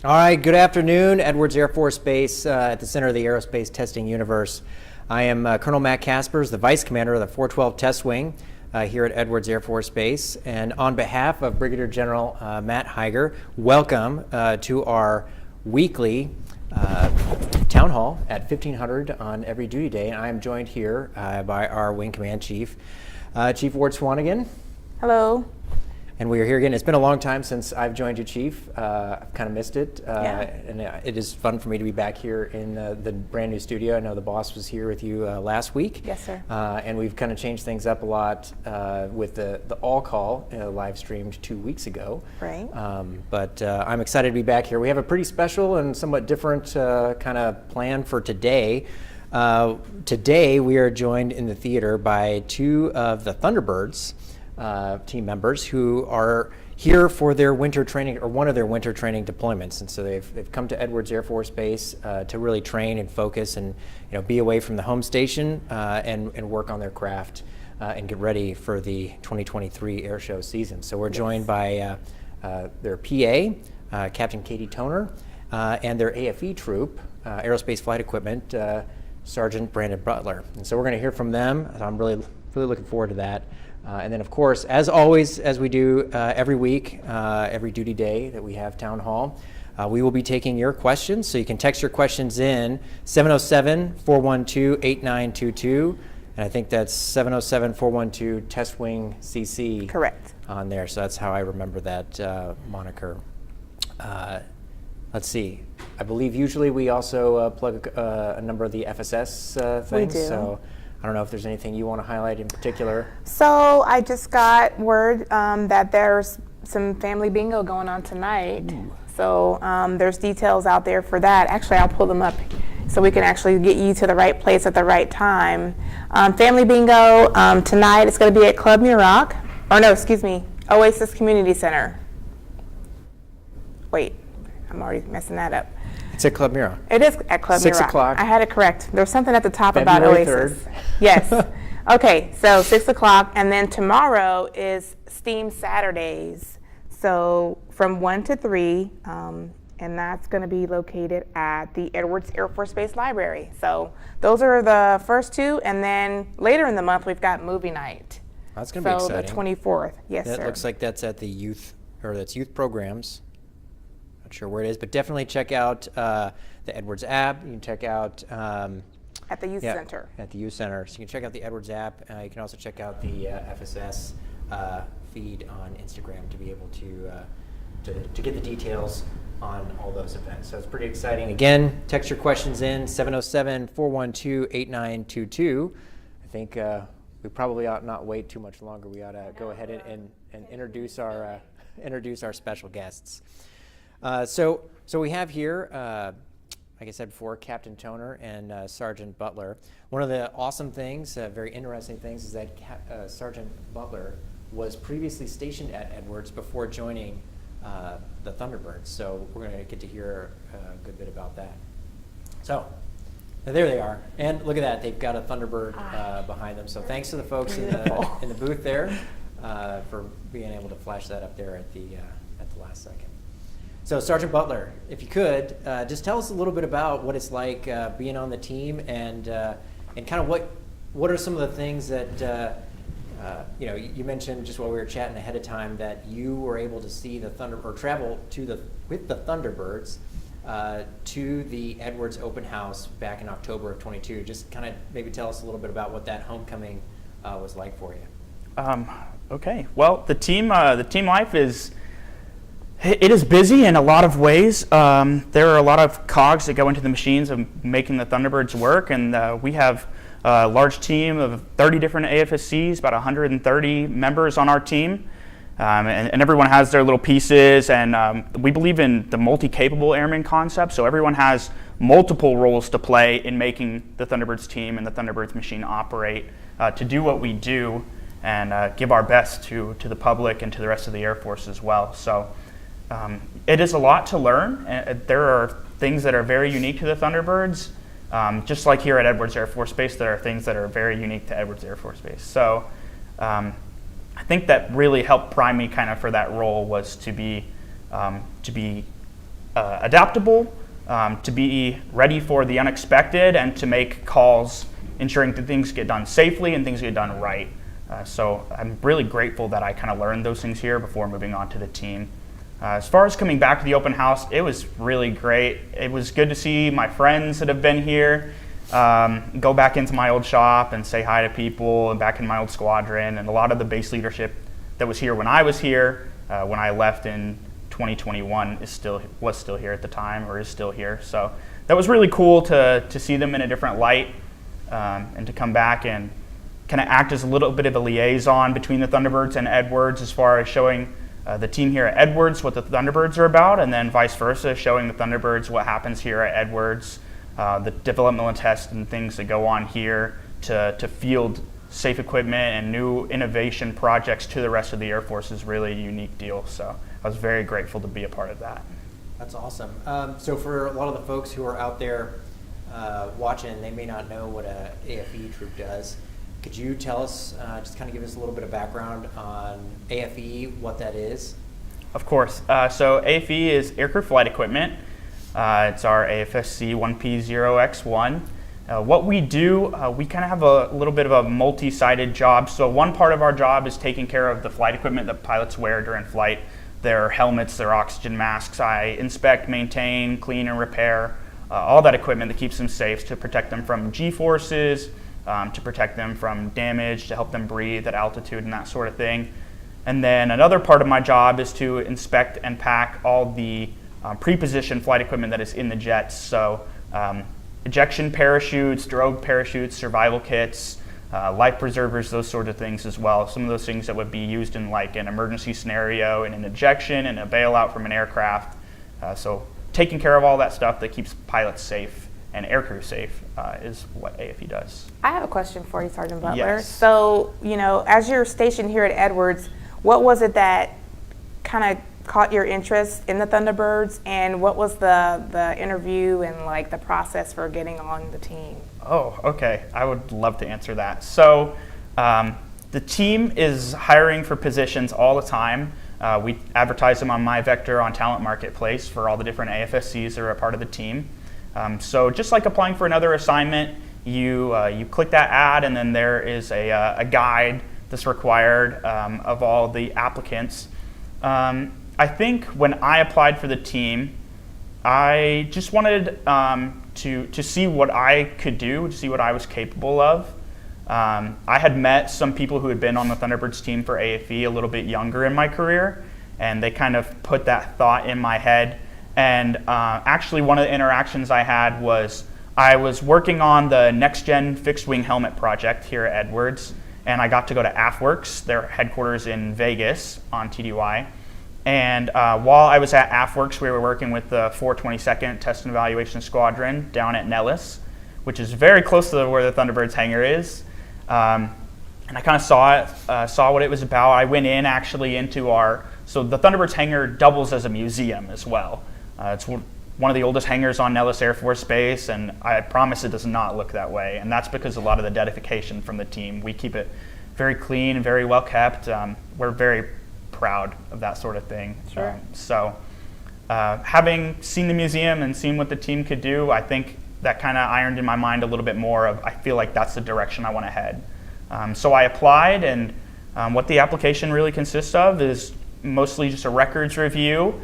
All right, good afternoon, Edwards Air Force Base at the center of the aerospace testing universe. I am Colonel Matt Kaspers, the Vice Commander of the 412 Test Wing here at Edwards Air Force Base. And on behalf of Brigadier General Matt Higer, welcome to our weekly town hall at 1500 on every duty day. And I am joined here by our Wing Command Chief, Chief Ward-Swanigan. Hello. And we are here again. It's been a long time since I've joined you, Chief. I've kind of missed it. Yeah. And it is fun for me to be back here in the brand new studio. I know the boss was here with you last week. Yes, sir. And we've kind of changed things up a lot with the all call live streamed 2 weeks ago. Right. But I'm excited to be back here. We have a pretty special and somewhat different kind of plan for today. Today we are joined in the theater by two of the Thunderbirds team members who are here for their winter training, or one of their winter training deployments. And so they've come to Edwards Air Force Base to really train and focus and be away from the home station and work on their craft and get ready for the 2023 air show season. So we're joined by their PA, Captain Katie Toner, and their AFE troop, Aerospace Flight Equipment, Sergeant Brandon Butler. And so we're going to hear from them. I'm really looking forward to that. And then, of course, as always, as we do every week, every duty day that we have town hall, we will be taking your questions. So you can text your questions in 707-412-8922. And I think that's 707-412 Test Wing CC. Correct. On there. So that's how I remember that moniker. Let's see. I believe usually we also plug a number of the FSS things. We do. So I don't know if there's anything you want to highlight in particular. So I just got word that there's some family bingo going on tonight. Ooh. So there's details out there for that. Actually, I'll pull them up so we can actually get you to the right place at the right time. Family bingo tonight. It's going to be at Club Muroc. Oh no, excuse me, Oasis Community Center. Wait, I'm already messing that up. It's at Club Muroc. It is at Club Muroc. 6 o'clock. I had it correct. There's something at the top February about Oasis. 3rd. Yes. Okay, so 6 o'clock, and then tomorrow is STEAM Saturdays. So from 1 to 3, and that's going to be located at the Edwards Air Force Base Library. So those are the first two, and then later in the month we've got movie night. That's going to be exciting. So the 24th, yes, that sir. Looks like that's at the youth programs. Not sure where it is, but definitely check out the Edwards app. You can check out at the youth center. At the youth center. So you can check out the Edwards app. You can also check out the FSS feed on Instagram to be able to get the details on all those events. So it's pretty exciting. Again, text your questions in 707-412-8922. I think we probably ought not wait too much longer. We ought to go ahead and introduce our special guests. So we have here, like I said before, Captain Toner and Sergeant Butler. One of the awesome things, very interesting things, is that Sergeant Butler was previously stationed at Edwards before joining the Thunderbirds. So we're going to get to hear a good bit about that. So there they are, and look at that, they've got a Thunderbird behind them. So thanks to the folks in the booth there for being able to flash that up there at the last second. So Sergeant Butler, if you could, just tell us a little bit about what it's like being on the team, and kind of what are some of the things that you mentioned just while we were chatting ahead of time that you were able to see travel with the Thunderbirds to the Edwards Open House back in October of 22. Just kind of maybe tell us a little bit about what that homecoming was like for you. Okay. Well, the team life is. It is busy in a lot of ways. There are a lot of cogs that go into the machines of making the Thunderbirds work, and we have a large team of 30 different AFSCs, about 130 members on our team, and everyone has their little pieces, and we believe in the multi-capable airman concept, so everyone has multiple roles to play in making the Thunderbirds team and the Thunderbirds machine operate to do what we do and give our best to the public and to the rest of the Air Force as well. So. It is a lot to learn. There are things that are very unique to the Thunderbirds. Just like here at Edwards Air Force Base, there are things that are very unique to Edwards Air Force Base. So I think that really helped prime me kind of for that role was to be adaptable, to be ready for the unexpected, and to make calls ensuring that things get done safely and things get done right. So I'm really grateful that I kind of learned those things here before moving on to the team. As far as coming back to the open house, it was really great. It was good to see my friends that have been here, go back into my old shop and say hi to people, and back in my old squadron, and a lot of the base leadership that was here when I was here, when I left in 2021 was still here at the time, or is still here. So that was really cool to see them in a different light, and to come back and kind of act as a little bit of a liaison between the Thunderbirds and Edwards, as far as showing the team here at Edwards what the Thunderbirds are about, and then vice versa, showing the Thunderbirds what happens here at Edwards, the developmental tests and things that go on here to field safe equipment and new innovation projects to the rest of the Air Force is really a unique deal. So I was very grateful to be a part of that. That's awesome. So for a lot of the folks who are out there watching, they may not know what a AFE troop does. Could you tell us, just kind of give us a little bit of background on AFE, what that is? Of course. So AFE is Aircrew Flight Equipment. It's our AFSC 1P0X1. What we do, we kind of have a little bit of a multi-sided job. So one part of our job is taking care of the flight equipment that pilots wear during flight. Their helmets, their oxygen masks. I inspect, maintain, clean, and repair all that equipment that keeps them safe, to protect them from G-forces, to protect them from damage, to help them breathe at altitude and that sort of thing. And then another part of my job is to inspect and pack all the pre-positioned flight equipment that is in the jets. So ejection parachutes, drogue parachutes, survival kits, life preservers, those sort of things as well. Some of those things that would be used in like an emergency scenario, in an ejection, and a bailout from an aircraft. So taking care of all that stuff that keeps pilots safe and aircrew safe is what AFE does. I have a question for you, Sergeant Butler. Yes. So, as you're stationed here at Edwards, what was it that kind of caught your interest in the Thunderbirds, and what was the interview and like the process for getting on the team? Oh, okay. I would love to answer that. So the team is hiring for positions all the time. We advertise them on MyVector on Talent Marketplace for all the different AFSCs that are a part of the team. So just like applying for another assignment, you click that ad, and then there is a guide that's required of all the applicants. I think when I applied for the team, I just wanted to see what I could do, to see what I was capable of. I had met some people who had been on the Thunderbirds team for AFE a little bit younger in my career, and they kind of put that thought in my head. And actually one of the interactions I had was I was working on the Next Gen Fixed Wing Helmet project here at Edwards, and I got to go to AFWorks, their headquarters in Vegas on TDY. And while I was at AFWorks, we were working with the 422nd Test and Evaluation Squadron down at Nellis, which is very close to where the Thunderbirds hangar is. And I kind of saw it, saw what it was about. I went in actually into so the Thunderbirds hangar doubles as a museum as well. It's one of the oldest hangars on Nellis Air Force Base, and I promise it does not look that way. And that's because a lot of the dedication from the team. We keep it very clean and very well kept. We're very proud of that sort of thing. Sure. Having seen the museum and seen what the team could do, I think that kind of ironed in my mind a little bit more of, I feel like that's the direction I want to head. So I applied, and what the application really consists of is mostly just a records review.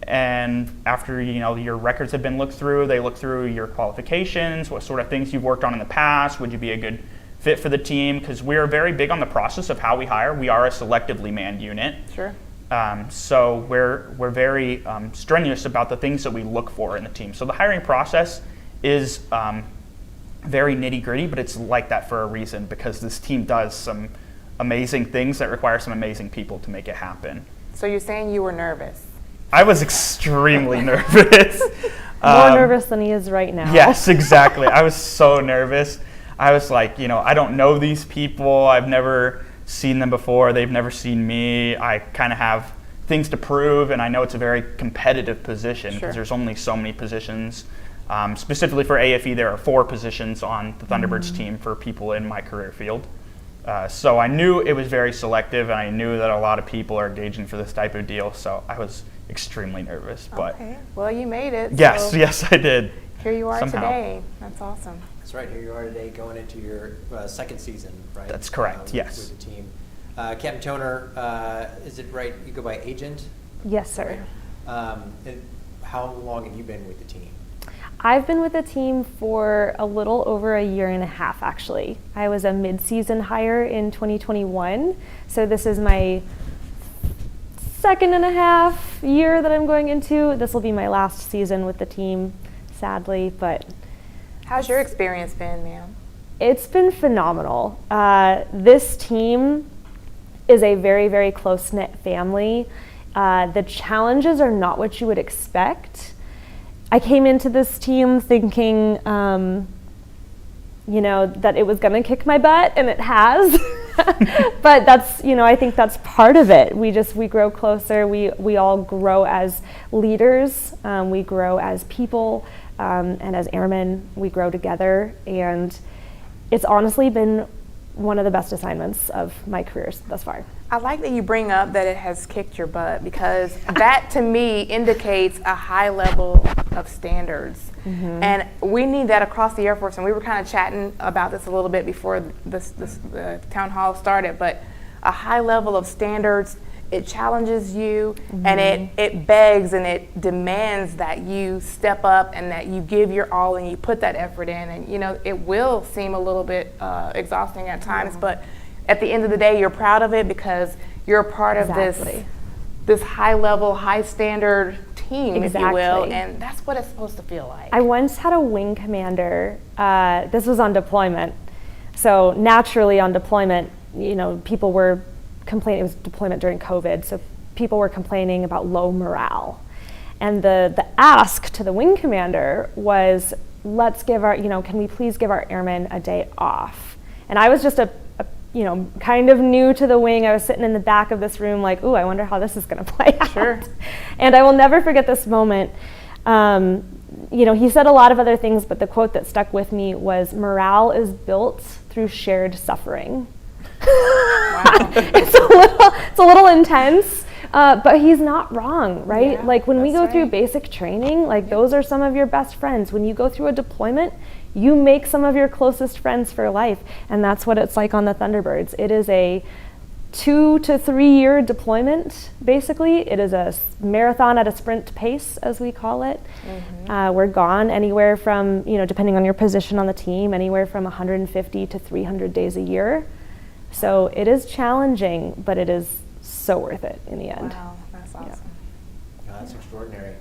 And after your records have been looked through, they look through your qualifications, what sort of things you've worked on in the past, would you be a good fit for the team, because we are very big on the process of how we hire. We are a selectively manned unit. Sure. So we're very strenuous about the things that we look for in the team. So the hiring process is very nitty-gritty, but it's like that for a reason, because this team does some amazing things that require some amazing people to make it happen. So you're saying you were nervous? I was extremely nervous. More nervous than he is right now. Yes, exactly. I was so nervous. I was like, I don't know these people. I've never seen them before. They've never seen me. I kind of have things to prove, and I know it's a very competitive position because there's only so many positions. Specifically for AFE, there are 4 positions on the Thunderbirds team for people in my career field. So I knew it was very selective, and I knew that a lot of people are engaging for this type of deal. So I was extremely nervous. But Okay. Well, you made it. yes, so yes, I did. Here you are somehow. today. That's awesome. That's right. Here you are today, going into your second season, right? That's correct, With, yes. With the team, Captain Toner, is it right? You go by agent, Yes, sir. right? How long have you been with the team? I've been with the team for a little over a year and a half, actually. I was a mid-season hire in 2021, so this is my second and a half year that I'm going into. This will be my last season with the team, sadly, but How's your experience been, ma'am? it's been phenomenal. This team is a very, very close-knit family. The challenges are not what you would expect. I came into this team thinking, that it was going to kick my butt, and it has. But that's, I think that's part of it. We grow closer. We all grow as leaders. We grow as people, and as airmen, we grow together. And it's honestly been one of the best assignments of my career thus far. I like that you bring up that it has kicked your butt, because that to me indicates a high level of standards. And we need that across the Air Force. And we were kind of chatting about this a little bit before the town hall started, but a high level of standards, it challenges you, and it begs and it demands that you step up and that you give your all and you put that effort in. And it will seem a little bit exhausting at times, but at the end of the day, you're proud of it because you're a part of this high level, high standard team, if you will, and that's what it's supposed to feel like. I once had a wing commander, this was on deployment. So naturally on deployment, people were complaining, it was deployment during COVID, so people were complaining about low morale. And the ask to the wing commander was, let's give our, can we please give our airmen a day off? And I was just kind of new to the wing. I was sitting in the back of this room like, ooh, I wonder how this is going to play out. Sure. And I will never forget this moment. He said a lot of other things, but the quote that stuck with me was, morale is built through shared suffering. Wow. It's a little intense, but he's not wrong, right? Yeah, like when we go that's through right. basic training, like those are some of your best friends. When you go through a deployment, you make some of your closest friends for life, and that's what it's like on the Thunderbirds. It is a 2 to 3 year deployment, basically. It is a marathon at a sprint pace, as we call it. We're gone anywhere from, depending on your position on the team, anywhere from 150 to 300 days a year. So it is challenging, but it is so worth it in the end. Wow, that's awesome. That's extraordinary.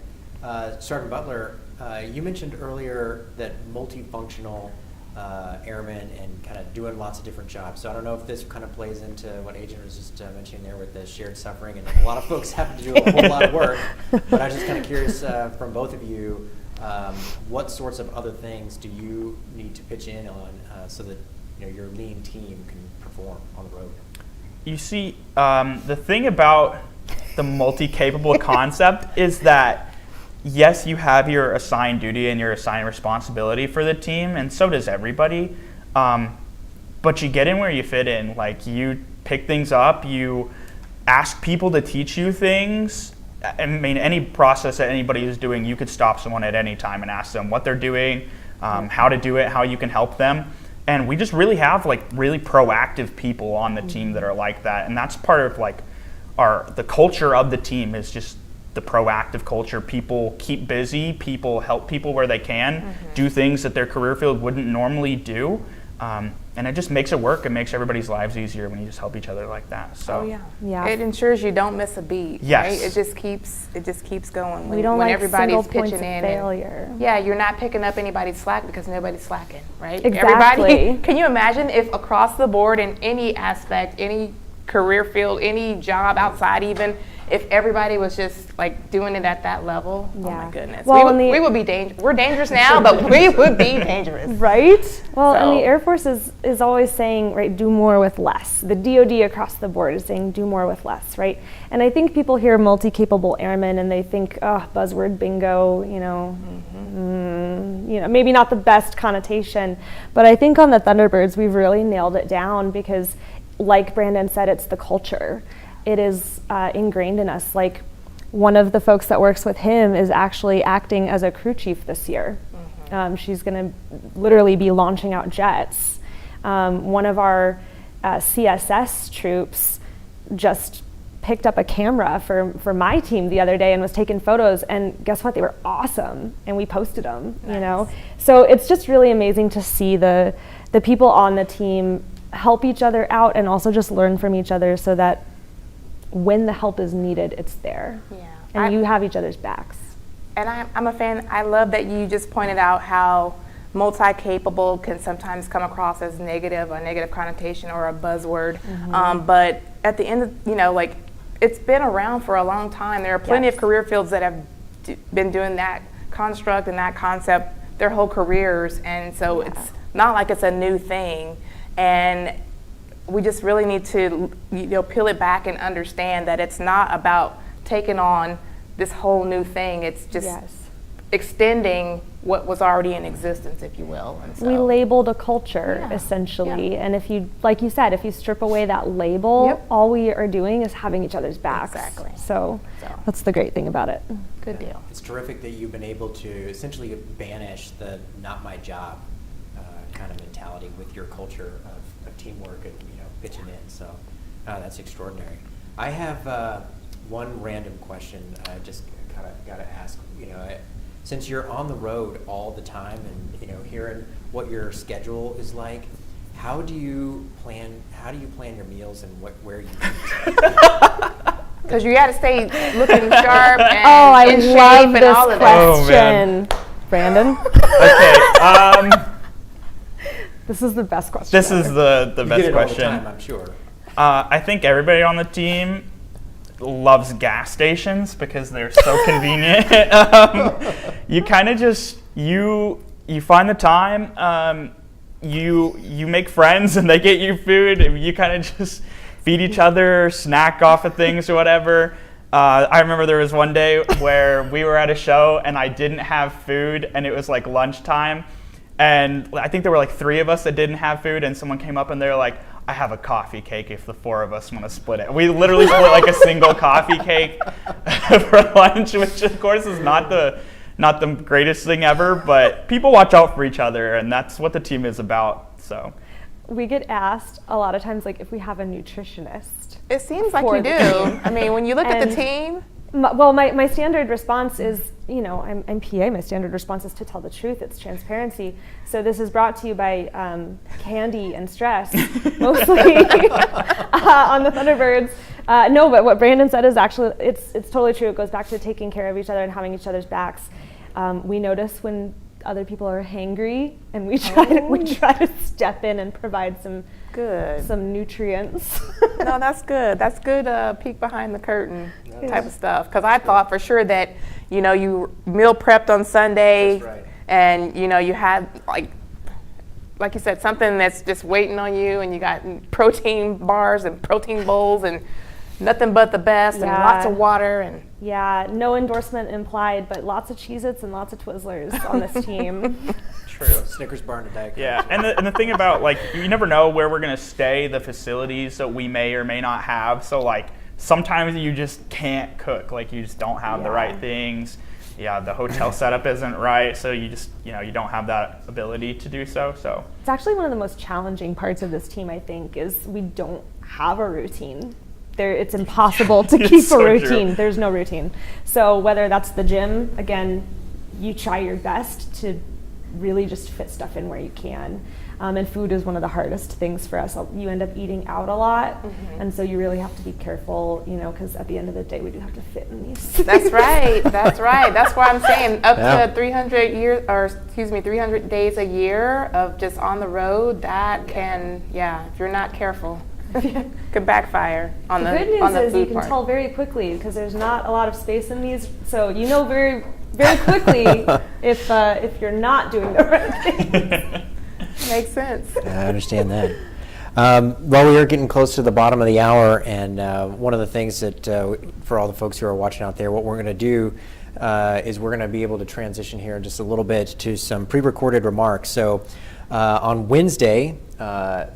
Sergeant Butler, you mentioned earlier that multifunctional airmen and kind of doing lots of different jobs. So I don't know if this kind of plays into what Agent was just mentioning there with the shared suffering, and a lot of folks have to do a whole lot of work. But I was just kind of curious from both of you, what sorts of other things do you need to pitch in on so that your lean team can perform on the road? You see, the thing about the multi-capable concept is that yes, you have your assigned duty and your assigned responsibility for the team, and so does everybody. But you get in where you fit in. Like, you pick things up, you ask people to teach you things. I mean, any process that anybody is doing, you could stop someone at any time and ask them what they're doing, how to do it, how you can help them. And we just really have really proactive people on the team that are like that, and that's part of the culture of the team is just the proactive culture. People keep busy, people help people where they can, do things that their career field wouldn't normally do, and it just makes it work. It makes everybody's lives easier when you just help each other like that. So Yeah. It ensures you don't miss a beat. Yes. Right? It just keeps going. We don't when like everybody's single points pitching of in. failure. You're not picking up anybody's slack because nobody's slacking, right? Exactly. Everybody. Can you imagine if across the board in any aspect, any career field, any job outside even, if everybody was just doing it at that level? Oh Yeah. my goodness. Well, we would be dangerous. We're dangerous now, but we would be dangerous. Right? Well, and So- the Air Force is always saying, right, do more with less. The DoD across the board is saying do more with less, right? And I think people hear multi-capable airmen and they think, oh, buzzword bingo, maybe not the best connotation. But I think on the Thunderbirds, we've really nailed it down because, like Brandon said, it's the culture. It is ingrained in us. Like, one of the folks that works with him is actually acting as a crew chief this year. She's going to literally be launching out jets. One of our CSS troops just picked up a camera for my team the other day and was taking photos, and guess what, they were awesome, and we posted them. Nice. You know, so it's just really amazing to see the people on the team help each other out and also just learn from each other, so that when the help is needed, it's there. Yeah. And you have each other's backs. And I'm a fan. I love that you just pointed out how multi-capable can sometimes come across as negative, a negative connotation or a buzzword. But at the end of, you know, like, it's been around for a long time. There are plenty of career fields that have been doing that construct and that concept their whole careers. And so it's not like it's a new thing. And we just really need to, you know, peel it back and understand that it's not about taking on this whole new thing. It's just extending what was already in existence, if you will. And so, we labeled a culture, essentially. And if you, like you said, if you strip away that label, all we are doing is having each other's backs. Exactly. So that's the great thing about it. Good deal. It's terrific that you've been able to essentially banish the not my job kind of mentality with your culture of teamwork and, you know, pitching in. So that's extraordinary. I have one random question I just kind of got to ask. You know, since you're on the road all the time and, you know, hearing what your schedule is like, how do you plan your meals and where you eat? Because you got to stay looking sharp and I in shape love and this all of that. question. Brandon? Okay. This is the best question. This is the You best get it question. all the time, I'm sure. I think everybody on the team loves gas stations because they're so convenient. You kind of just you find the time. You make friends and they get you food. And you kind of just feed each other, snack off of things or whatever. I remember there was one day where we were at a show and I didn't have food and it was like lunchtime. And I think there were like 3 of us that didn't have food, and someone came up and they were like, I have a coffee cake if the 4 of us want to split it. We literally split like a single coffee cake for lunch, which of course is not the greatest thing ever, but people watch out for each other, and that's what the team is about. So We get asked a lot of times, like, if we have a nutritionist. It seems like for you the do. team. I mean, when you look at the And team. My standard response is, you know, I'm PA, my standard response is to tell the truth, it's transparency. So this is brought to you by Candy and Stress, mostly on the Thunderbirds. No, but what Brandon said is actually, it's totally true. It goes back to taking care of each other and having each other's backs. We notice when other people are hangry, and we try to step in and provide some nutrients. No, that's good. That's good peek behind the curtain type of stuff. Because I thought for sure that, you know, you meal prepped on Sunday. That's right. And, you know, you had, like you said, something that's just waiting on you, and you got protein bars and protein bowls and nothing but the best and lots of water. And yeah, no endorsement implied, but lots of Cheez-Its and lots of Twizzlers on this team. True. Snickers bar and a Diet Coke. yeah, and the thing about, like, you never know where we're gonna stay, the facilities that we may or may not have. So, like, sometimes you just can't cook. Like, you just don't have the right things. Yeah, the hotel setup isn't right, so you just, you know, you don't have that ability to do so. So It's actually one of the most challenging parts of this team, I think, is we don't have a routine. It's impossible to keep so a routine. true. There's no routine. So whether that's the gym, again, you try your best to really just fit stuff in where you can. And food is one of the hardest things for us. You end up eating out a lot, and so you really have to be careful, you know, because at the end of the day, we do have to fit in these. that's right. That's right. That's why I'm saying up to 300 days a year of just on the road, that can, if you're not careful, could backfire on the The good on news the is you food can part. tell very quickly because there's not a lot of space in these, so you know very, very quickly if you're not doing the right thing. Makes sense. I understand that. Well, we are getting close to the bottom of the hour, and one of the things that, for all the folks who are watching out there, what we're going to do is we're going to be able to transition here in just a little bit to some pre-recorded remarks. So on Wednesday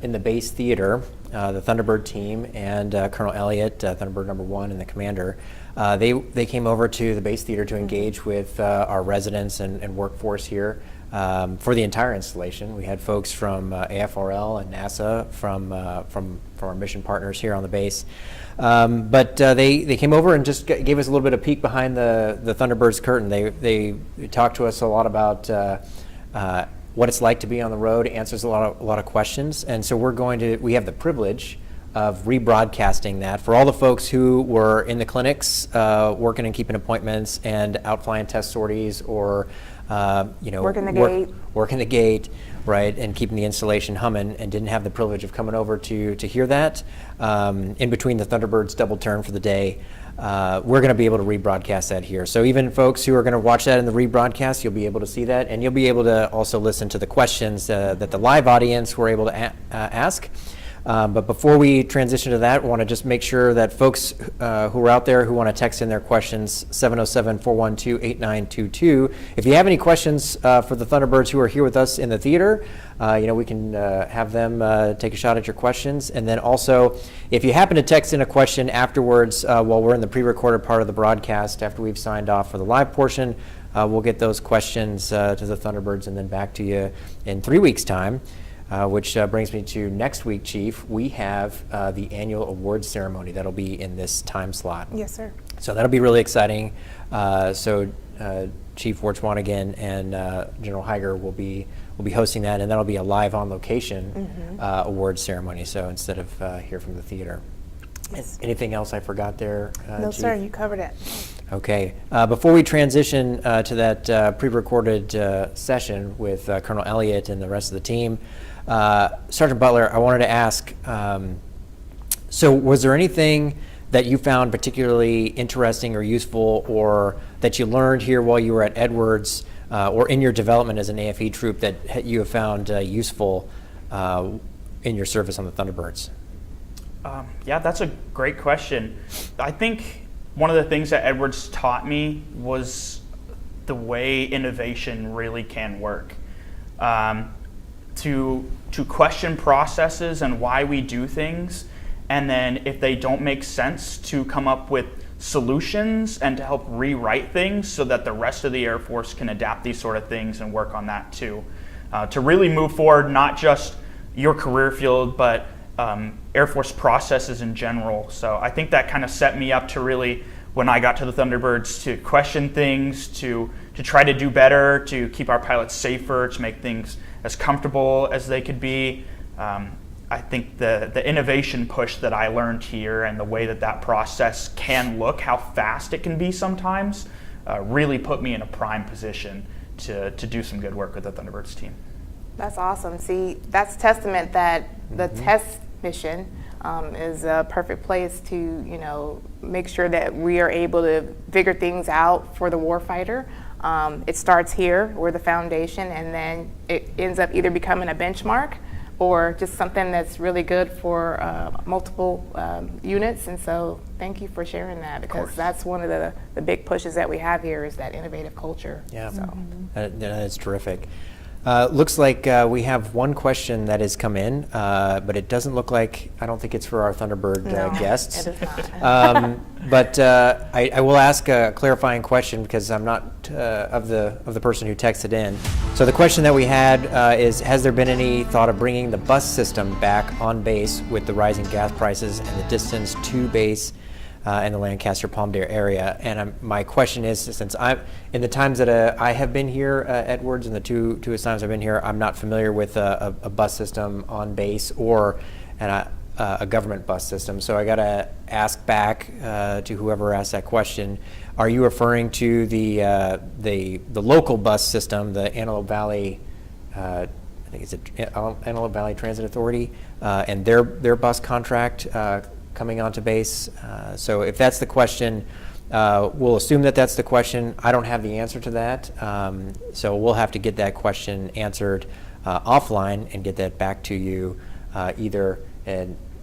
in the Base Theater, the Thunderbird team, and Colonel Elliott, Thunderbird number 1, and the commander, they came over to the base theater to engage with our residents and workforce here for the entire installation. We had folks from AFRL and NASA from our mission partners here on the base. But they came over and just gave us a little bit of peek behind the Thunderbirds curtain. They talked to us a lot about what it's like to be on the road, answers a lot of questions. And so we have the privilege of rebroadcasting that for all the folks who were in the clinics, working and keeping appointments and out flying test sorties, or working the gate, right, and keeping the installation humming, and didn't have the privilege of coming over to hear that in between the Thunderbirds double turn for the day. We're going to be able to rebroadcast that here. So even folks who are going to watch that in the rebroadcast, you'll be able to see that, and you'll be able to also listen to the questions that the live audience were able to ask. But before we transition to that, we want to just make sure that folks who are out there who want to text in their questions, 707-412-8922. If you have any questions for the Thunderbirds who are here with us in the theater, we can have them take a shot at your questions. And then also, if you happen to text in a question afterwards while we're in the pre-recorded part of the broadcast, after we've signed off for the live portion, we'll get those questions to the Thunderbirds and then back to you in 3 weeks' time. Which brings me to next week, Chief. We have the annual awards ceremony that'll be in this time slot. Yes, sir. So that'll be really exciting. Chief Ward-Swanigan and General Higer will be hosting that, and that'll be a live on location awards ceremony. So instead of here from the theater. Yes. Anything else I forgot there, No, Chief? sir. You covered it. Okay. Before we transition to that pre-recorded session with Colonel Elliott and the rest of the team, Sergeant Butler, I wanted to ask, so was there anything that you found particularly interesting or useful, or that you learned here while you were at Edwards, or in your development as an AFE troop, that you have found useful in your service on the Thunderbirds? Yeah, that's a great question. I think one of the things that Edwards taught me was the way innovation really can work. To question processes and why we do things, and then if they don't make sense, to come up with solutions and to help rewrite things so that the rest of the Air Force can adapt these sort of things and work on that too. To really move forward, not just your career field, but Air Force processes in general. So I think that kind of set me up to really, when I got to the Thunderbirds, to question things, to try to do better, to keep our pilots safer, to make things as comfortable as they could be. I think the innovation push that I learned here, and the way that process can look, how fast it can be sometimes, really put me in a prime position to do some good work with the Thunderbirds team. That's awesome. See, that's testament that the test mission is a perfect place to, make sure that we are able to figure things out for the warfighter. It starts here, we're the foundation, and then it ends up either becoming a benchmark or just something that's really good for multiple units. And so thank you for sharing that, because that's one of the big pushes that we have here, is that innovative culture. Yeah, so. That's terrific. Looks like we have one question that has come in, but it doesn't look like, I don't think it's for our Thunderbird guests. It is not. But I will ask a clarifying question, because I'm not of the person who texted in. So the question that we had is, has there been any thought of bringing the bus system back on base with the rising gas prices and the distance to base in the Lancaster-Palmdale area? And my question is, since in the times that I have been here at Edwards, and the two times I've been here, I'm not familiar with a bus system on base or a government bus system. So I got to ask back to whoever asked that question. Are you referring to the local bus system, the Antelope Valley? I think it's Antelope Valley Transit Authority, and their bus contract coming onto base. So if that's the question, we'll assume that that's the question. I don't have the answer to that, so we'll have to get that question answered offline and get that back to you either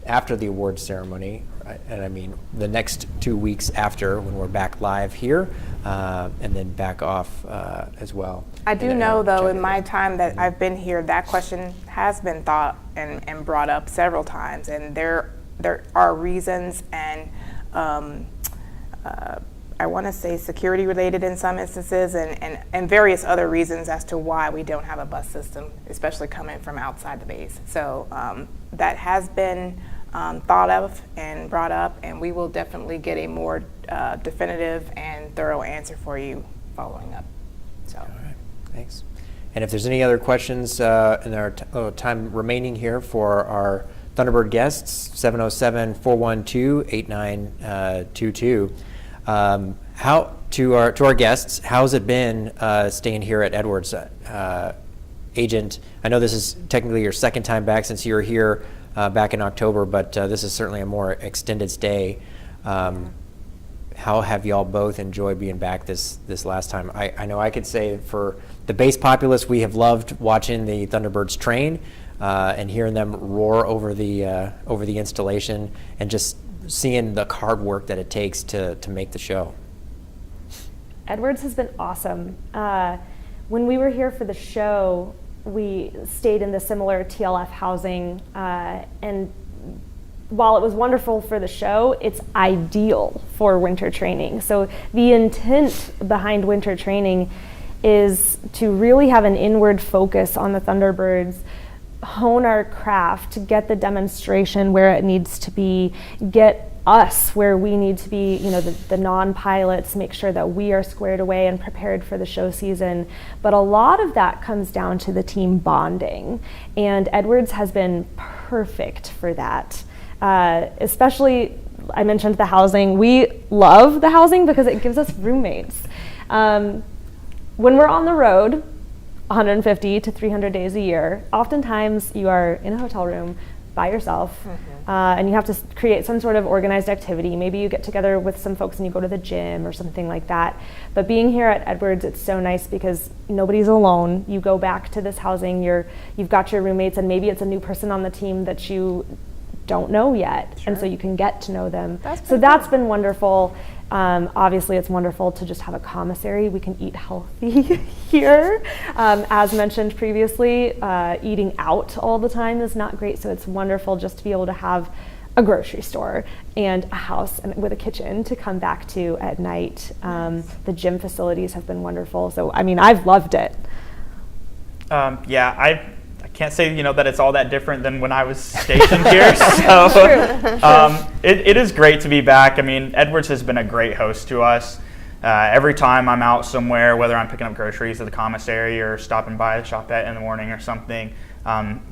after the awards ceremony, and I mean the next 2 weeks after when we're back live here, and then back off as well. I do And, know, though, check in it my out. time that I've been here, that question has been thought and brought up several times, and there are reasons, and I want to say security related in some instances, and various other reasons as to why we don't have a bus system, especially coming from outside the base. So that has been thought of and brought up, and we will definitely get a more definitive and thorough answer for you following up. So. All right, thanks. And if there's any other questions in our time remaining here for our Thunderbird guests, 707-412-8922. How to our guests, how's it been staying here at Edwards? Agent, I know this is technically your second time back since you were here back in October, but this is certainly a more extended stay. How have y'all both enjoyed being back this last time? I know I could say for the base populace, we have loved watching the Thunderbirds train and hearing them roar over the installation, and just seeing the hard work that it takes to make the show. Edwards has been awesome. When we were here for the show, we stayed in the similar TLF housing, and while it was wonderful for the show, it's ideal for winter training. So the intent behind winter training is to really have an inward focus on the Thunderbirds, hone our craft, get the demonstration where it needs to be, get us where we need to be, the non-pilots, make sure that we are squared away and prepared for the show season. But a lot of that comes down to the team bonding, and Edwards has been perfect for that. Especially, I mentioned the housing. We love the housing because it gives us roommates. When we're on the road, 150 to 300 days a year, oftentimes you are in a hotel room by yourself, and you have to create some sort of organized activity. Maybe you get together with some folks and you go to the gym or something like that. But being here at Edwards, it's so nice because nobody's alone. You go back to this housing, you've got your roommates, and maybe it's a new person on the team that you don't know yet, and so you can get to know them. That's been wonderful. Obviously, it's wonderful to just have a commissary. We can eat healthy here. As mentioned previously, eating out all the time is not great, so it's wonderful just to be able to have a grocery store and a house and with a kitchen to come back to at night. The gym facilities have been wonderful, so I mean, I've loved it. I can't say that it's all that different than when I was stationed here. So it is great to be back. I mean, Edwards has been a great host to us. Every time I'm out somewhere, whether I'm picking up groceries at the commissary or stopping by the shopette in the morning or something,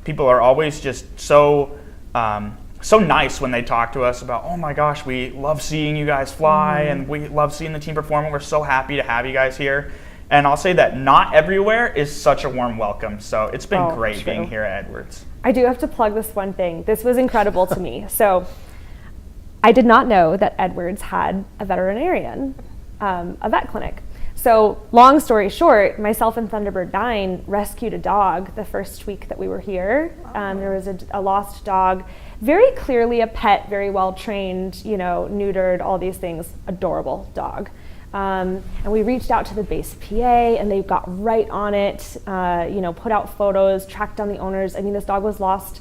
people are always just so nice when they talk to us about, oh my gosh, we love seeing you guys fly, and we love seeing the team perform, and we're so happy to have you guys here. And I'll say that not everywhere is such a warm welcome. So it's been great being here at Edwards. I do have to plug this one thing. This was incredible to me. So I did not know that Edwards had a veterinarian, a vet clinic. So long story short, myself and Thunderbird 9 rescued a dog the first week that we were here. There was a lost dog, very clearly a pet, very well trained, neutered, all these things, adorable dog. And we reached out to the base PA, and they got right on it, put out photos, tracked down the owners. I mean, this dog was lost,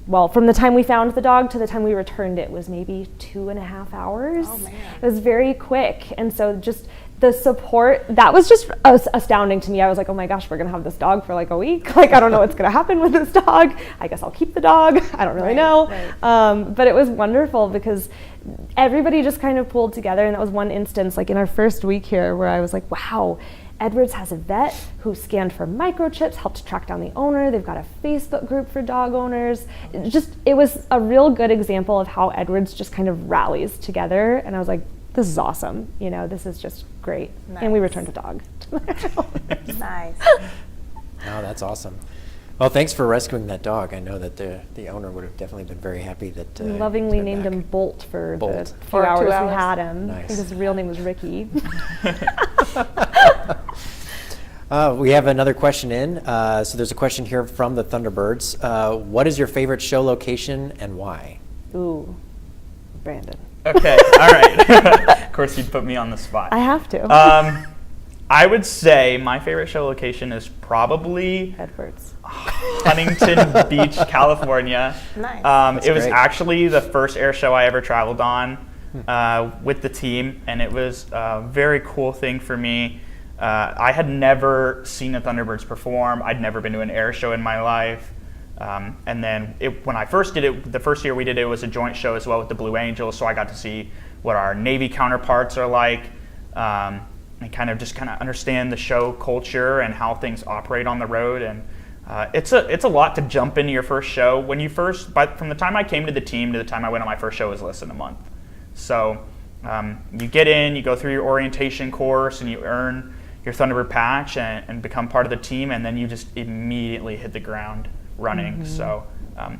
well, from the time we found the dog to the time we returned it was maybe 2.5 hours. Oh, man. It was very quick. And so just the support, that was just astounding to me. I was like, oh my gosh, we're going to have this dog for like a week. Like, I don't know what's going to happen with this dog. I guess I'll keep the dog. I don't really know. Right. But it was wonderful because everybody just kind of pulled together. And that was one instance, like in our first week here, where I was like, wow, Edwards has a vet who scanned for microchips, helped track down the owner. They've got a Facebook group for dog owners. It was a real good example of how Edwards just kind of rallies together. And I was like, this is awesome. This is just great. Nice. And we returned a dog. Nice. Oh, that's awesome. Well, thanks for rescuing that dog. I know that the owner would have definitely been very happy that We lovingly named him Bolt for the few For 2 hours we hours. had him. Nice. I think his real name was Ricky. We have another question in. So there's a question here from the Thunderbirds. What is your favorite show location and why? Ooh. Brandon. Okay, all right. Of course, you'd put me on the spot. I have to. I would say my favorite show location is probably Edwards. Huntington Beach, California. Nice. It was great. actually the first air show I ever traveled on with the team, and it was a very cool thing for me. I had never seen the Thunderbirds perform. I'd never been to an air show in my life. And then when I first did it, the first year we did it, was a joint show as well with the Blue Angels, so I got to see what our Navy counterparts are like, and kind of understand the show culture and how things operate on the road. And it's a lot to jump into your first show. From the time I came to the team to the time I went on my first show was less than a month. So you get in, you go through your orientation course, and you earn your Thunderbird patch and become part of the team, and then you just immediately hit the ground running. Mm-hmm. So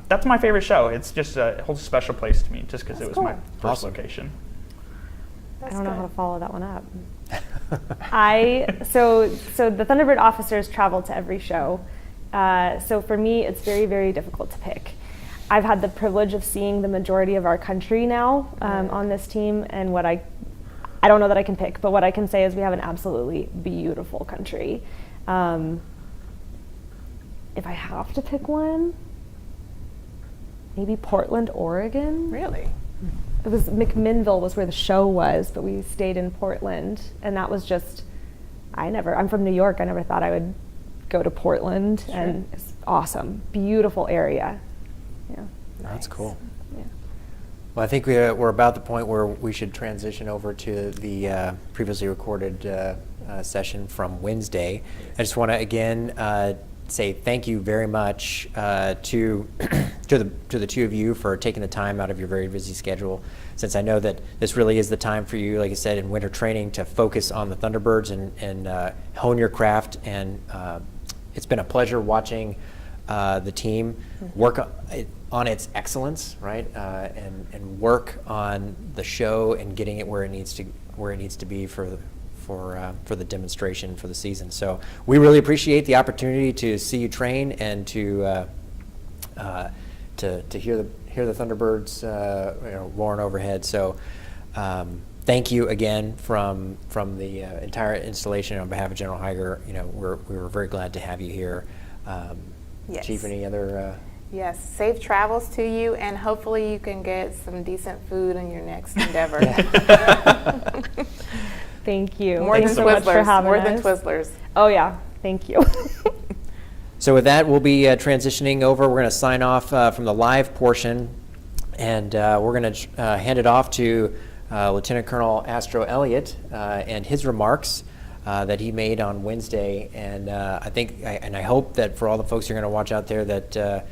that's my favorite show. It's just it holds a special place to me just because it was my first location. I don't know how to follow that one up. So the Thunderbird officers travel to every show. So for me, it's very, very difficult to pick. I've had the privilege of seeing the majority of our country now on this team, and I don't know that I can pick, but what I can say is we have an absolutely beautiful country. If I have to pick one, maybe Portland, Oregon. Really? It was McMinnville was where the show was, but we stayed in Portland, and that was just, I'm from New York, I never thought I would go to Portland, sure. And it's awesome, beautiful area. Yeah. That's cool. Yeah. Well, I think we're about the point where we should transition over to the previously recorded session from Wednesday. I just want to again say thank you very much to the two of you for taking the time out of your very busy schedule, since I know that this really is the time for you, like I said, in winter training to focus on the Thunderbirds and hone your craft. And it's been a pleasure watching the team work on its excellence, right, and work on the show and getting it where it needs to be for the demonstration for the season. So we really appreciate the opportunity to see you train and to hear the Thunderbirds roaring overhead. So thank you again from the entire installation on behalf of General Higer. We were very glad to have you here. Yes. Chief, any other? Yes, safe travels to you, and hopefully you can get some decent food in your next endeavor. Thank you. More than so much for Twizzlers. having More us. than Twizzlers. Oh yeah, thank you. So with that, we'll be transitioning over. We're going to sign off from the live portion, and we're going to hand it off to Lieutenant Colonel Astro Elliott and his remarks that he made on Wednesday. And I think, and I hope that for all the folks who are going to watch out there, that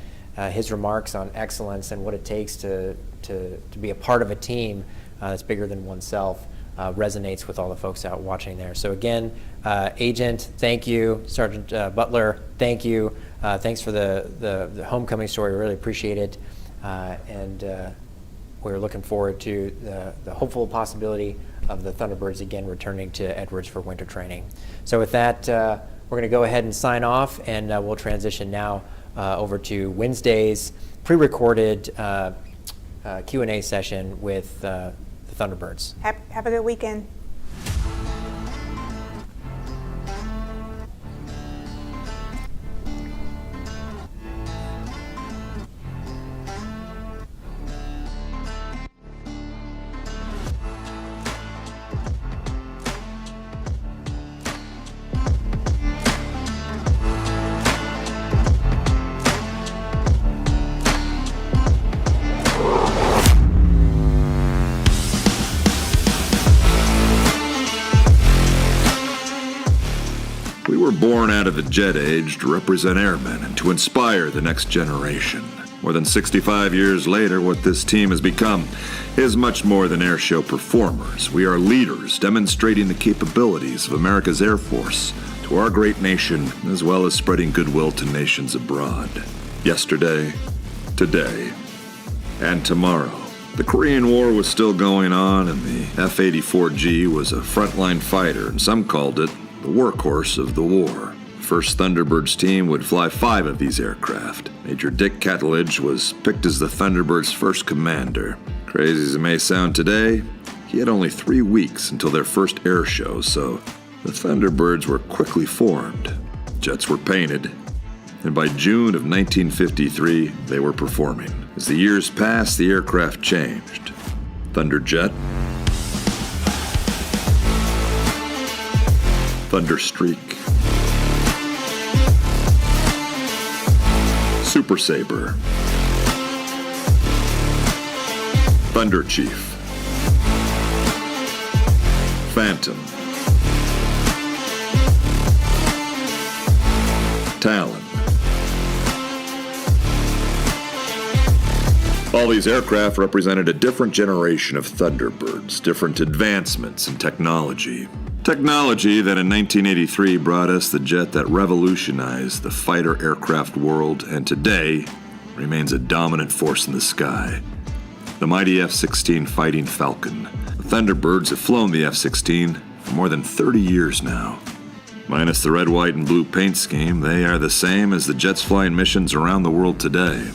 his remarks on excellence and what it takes to be a part of a team that's bigger than oneself resonates with all the folks out watching there. So again, Agent, thank you. Sergeant Butler, thank you. Thanks for the homecoming story. We really appreciate it. And we're looking forward to the hopeful possibility of the Thunderbirds again returning to Edwards for winter training. So with that, we're going to go ahead and sign off, and we'll transition now over to Wednesday's pre-recorded Q&A session with the Thunderbirds. Have a good weekend. We were born out of a jet age to represent airmen and to inspire the next generation. More than 65 years later, what this team has become is much more than airshow performers. We are leaders demonstrating the capabilities of America's Air Force to our great nation, as well as spreading goodwill to nations abroad. Yesterday, today, and tomorrow. The Korean War was still going on, and the F-84G was a frontline fighter, and some called it the workhorse of the war. The 1st Thunderbirds team would fly 5 of these aircraft. Major Dick Catledge was picked as the Thunderbirds' first commander. Crazy as it may sound today, he had only 3 weeks until their first air show, so the Thunderbirds were quickly formed. Jets were painted, and by June of 1953, they were performing. As the years passed, the aircraft changed. Thunderjet, Thunderstreak, Super Sabre, Thunder Chief, Phantom, Talon. All these aircraft represented a different generation of Thunderbirds, different advancements in technology. Technology that in 1983 brought us the jet that revolutionized the fighter aircraft world and today remains a dominant force in the sky. The mighty F-16 Fighting Falcon. The Thunderbirds have flown the F-16 for more than 30 years now. Minus the red, white, and blue paint scheme, they are the same as the jets flying missions around the world today.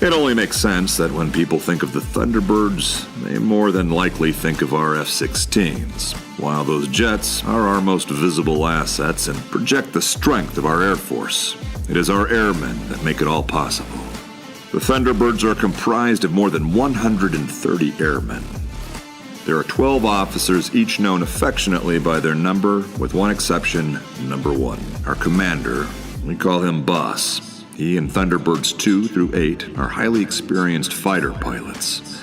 It only makes sense that when people think of the Thunderbirds, they more than likely think of our F-16s, while those jets are our most visible assets and project the strength of our Air Force. It is our airmen that make it all possible. The Thunderbirds are comprised of more than 130 airmen. There are 12 officers, each known affectionately by their number, with one exception, number 1. Our commander, we call him Boss. He and Thunderbirds 2 through 8 are highly experienced fighter pilots.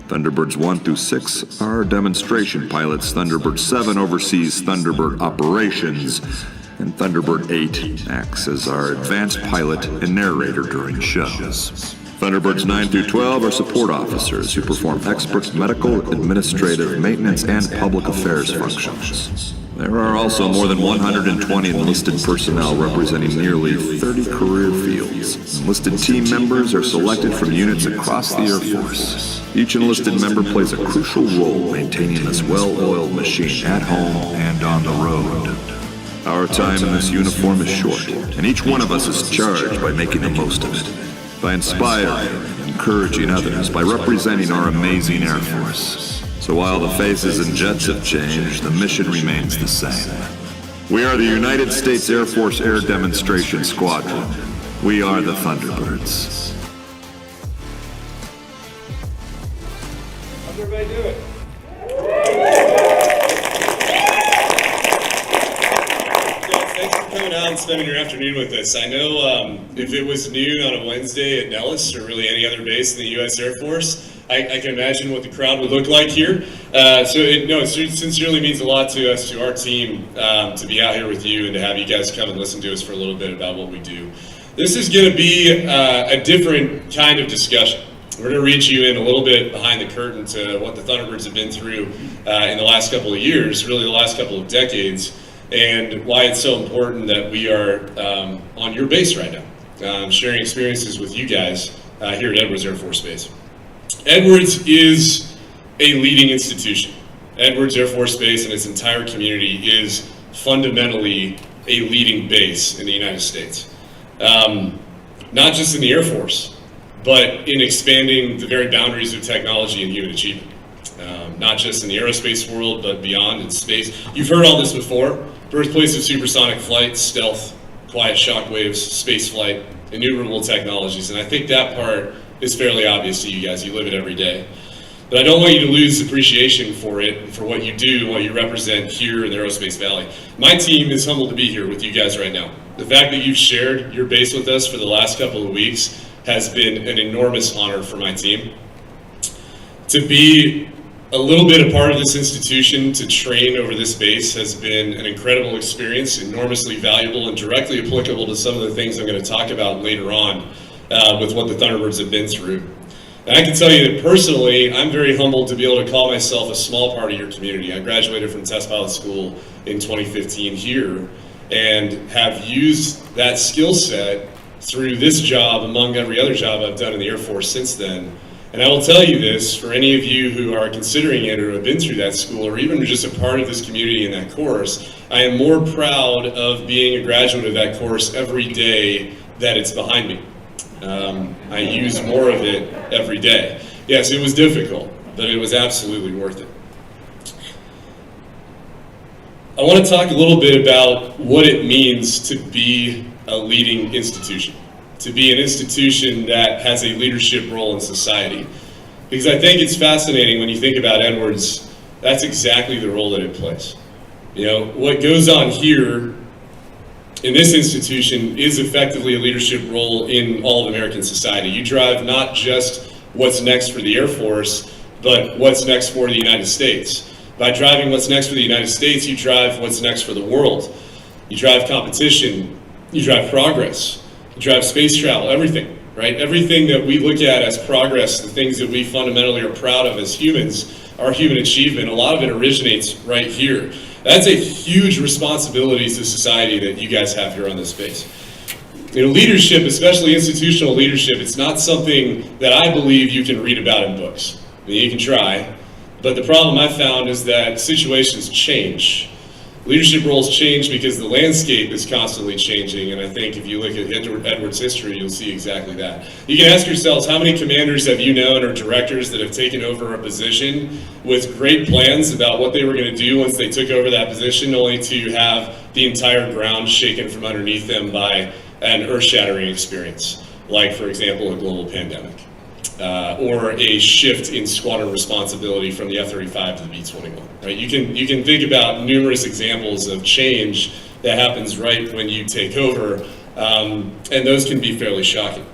Thunderbirds 1 through 6 are demonstration pilots. Thunderbird 7 oversees Thunderbird operations, and Thunderbird 8 acts as our advanced pilot and narrator during shows. Thunderbirds 9 through 12 are support officers who perform expert medical, administrative, maintenance, and public affairs functions. There are also more than 120 enlisted personnel representing nearly 30 career fields. Enlisted team members are selected from units across the Air Force. Each enlisted member plays a crucial role maintaining this well-oiled machine at home and on the road. Our time in this uniform is short, and each one of us is charged by making the most of it, by inspiring, encouraging others, by representing our amazing Air Force. So while the faces and jets have changed, the mission remains the same. We are the United States Air Force Air Demonstration Squadron. We are the Thunderbirds. How's everybody doing? Thanks for coming out and spending your afternoon with us. I know if it was noon on a Wednesday at Nellis or really any other base in the U.S. Air Force, I can imagine what the crowd would look like here. It sincerely means a lot to us, to our team, to be out here with you and to have you guys come and listen to us for a little bit about what we do. This is going to be a different kind of discussion. We're going to reach you in a little bit behind the curtain to what the Thunderbirds have been through in the last couple of years, really the last couple of decades, and why it's so important that we are on your base right now, sharing experiences with you guys here at Edwards Air Force Base. Edwards is a leading institution. Edwards Air Force Base and its entire community is fundamentally a leading base in the United States. Not just in the Air Force, but in expanding the very boundaries of technology and human achievement. Not just in the aerospace world, but beyond in space. You've heard all this before. Birthplace of supersonic flight, stealth, quiet shockwaves, space flight, innumerable technologies. And I think that part is fairly obvious to you guys. You live it every day. But I don't want you to lose appreciation for it and for what you do and what you represent here in the Aerospace Valley. My team is humbled to be here with you guys right now. The fact that you've shared your base with us for the last couple of weeks has been an enormous honor for my team. To be a little bit a part of this institution, to train over this base, has been an incredible experience, enormously valuable and directly applicable to some of the things I'm going to talk about later on with what the Thunderbirds have been through. And I can tell you that personally, I'm very humbled to be able to call myself a small part of your community. I graduated from Test Pilot School in 2015 here and have used that skill set through this job among every other job I've done in the Air Force since then. And I will tell you this, for any of you who are considering it or have been through that school or even just a part of this community in that course, I am more proud of being a graduate of that course every day that it's behind me. I use more of it every day. Yes, it was difficult, but it was absolutely worth it. I want to talk a little bit about what it means to be a leading institution, to be an institution that has a leadership role in society. Because I think it's fascinating when you think about Edwards, that's exactly the role that it plays. You know, what goes on here in this institution is effectively a leadership role in all of American society. You drive not just what's next for the Air Force, but what's next for the United States. By driving what's next for the United States, you drive what's next for the world. You drive competition, you drive progress, you drive space travel, everything, right? Everything that we look at as progress, the things that we fundamentally are proud of as humans, our human achievement, a lot of it originates right here. That's a huge responsibility to society that you guys have here on this base. You know, leadership, especially institutional leadership, it's not something that I believe you can read about in books. I mean, you can try, but the problem I found is that situations change. Leadership roles change because the landscape is constantly changing, and I think if you look at Edwards' history, you'll see exactly that. You can ask yourselves, how many commanders have you known or directors that have taken over a position with great plans about what they were going to do once they took over that position, only to have the entire ground shaken from underneath them by an earth-shattering experience, like, for example, a global pandemic. Or a shift in squadron responsibility from the F-35 to the B-21. Right? You can think about numerous examples of change that happens right when you take over, and those can be fairly shocking.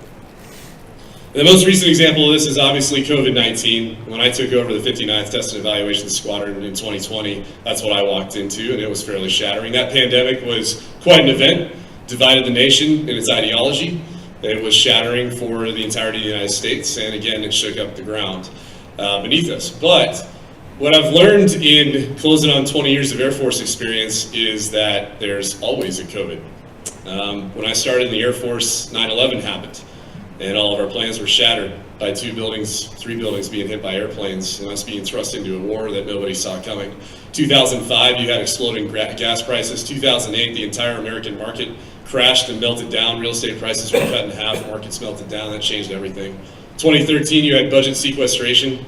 The most recent example of this is obviously COVID-19. When I took over the 59th Test and Evaluation Squadron in 2020, that's what I walked into, and it was fairly shattering. That pandemic was quite an event, divided the nation in its ideology. It was shattering for the entirety of the United States, and again, it shook up the ground beneath us. But what I've learned in closing on 20 years of Air Force experience is that there's always a COVID. When I started in the Air Force, 9/11 happened, and all of our plans were shattered by 3 buildings being hit by airplanes, and us being thrust into a war that nobody saw coming. 2005, you had exploding gas prices. 2008, the entire American market crashed and melted down. Real estate prices were cut in half, markets melted down, that changed everything. 2013, you had budget sequestration.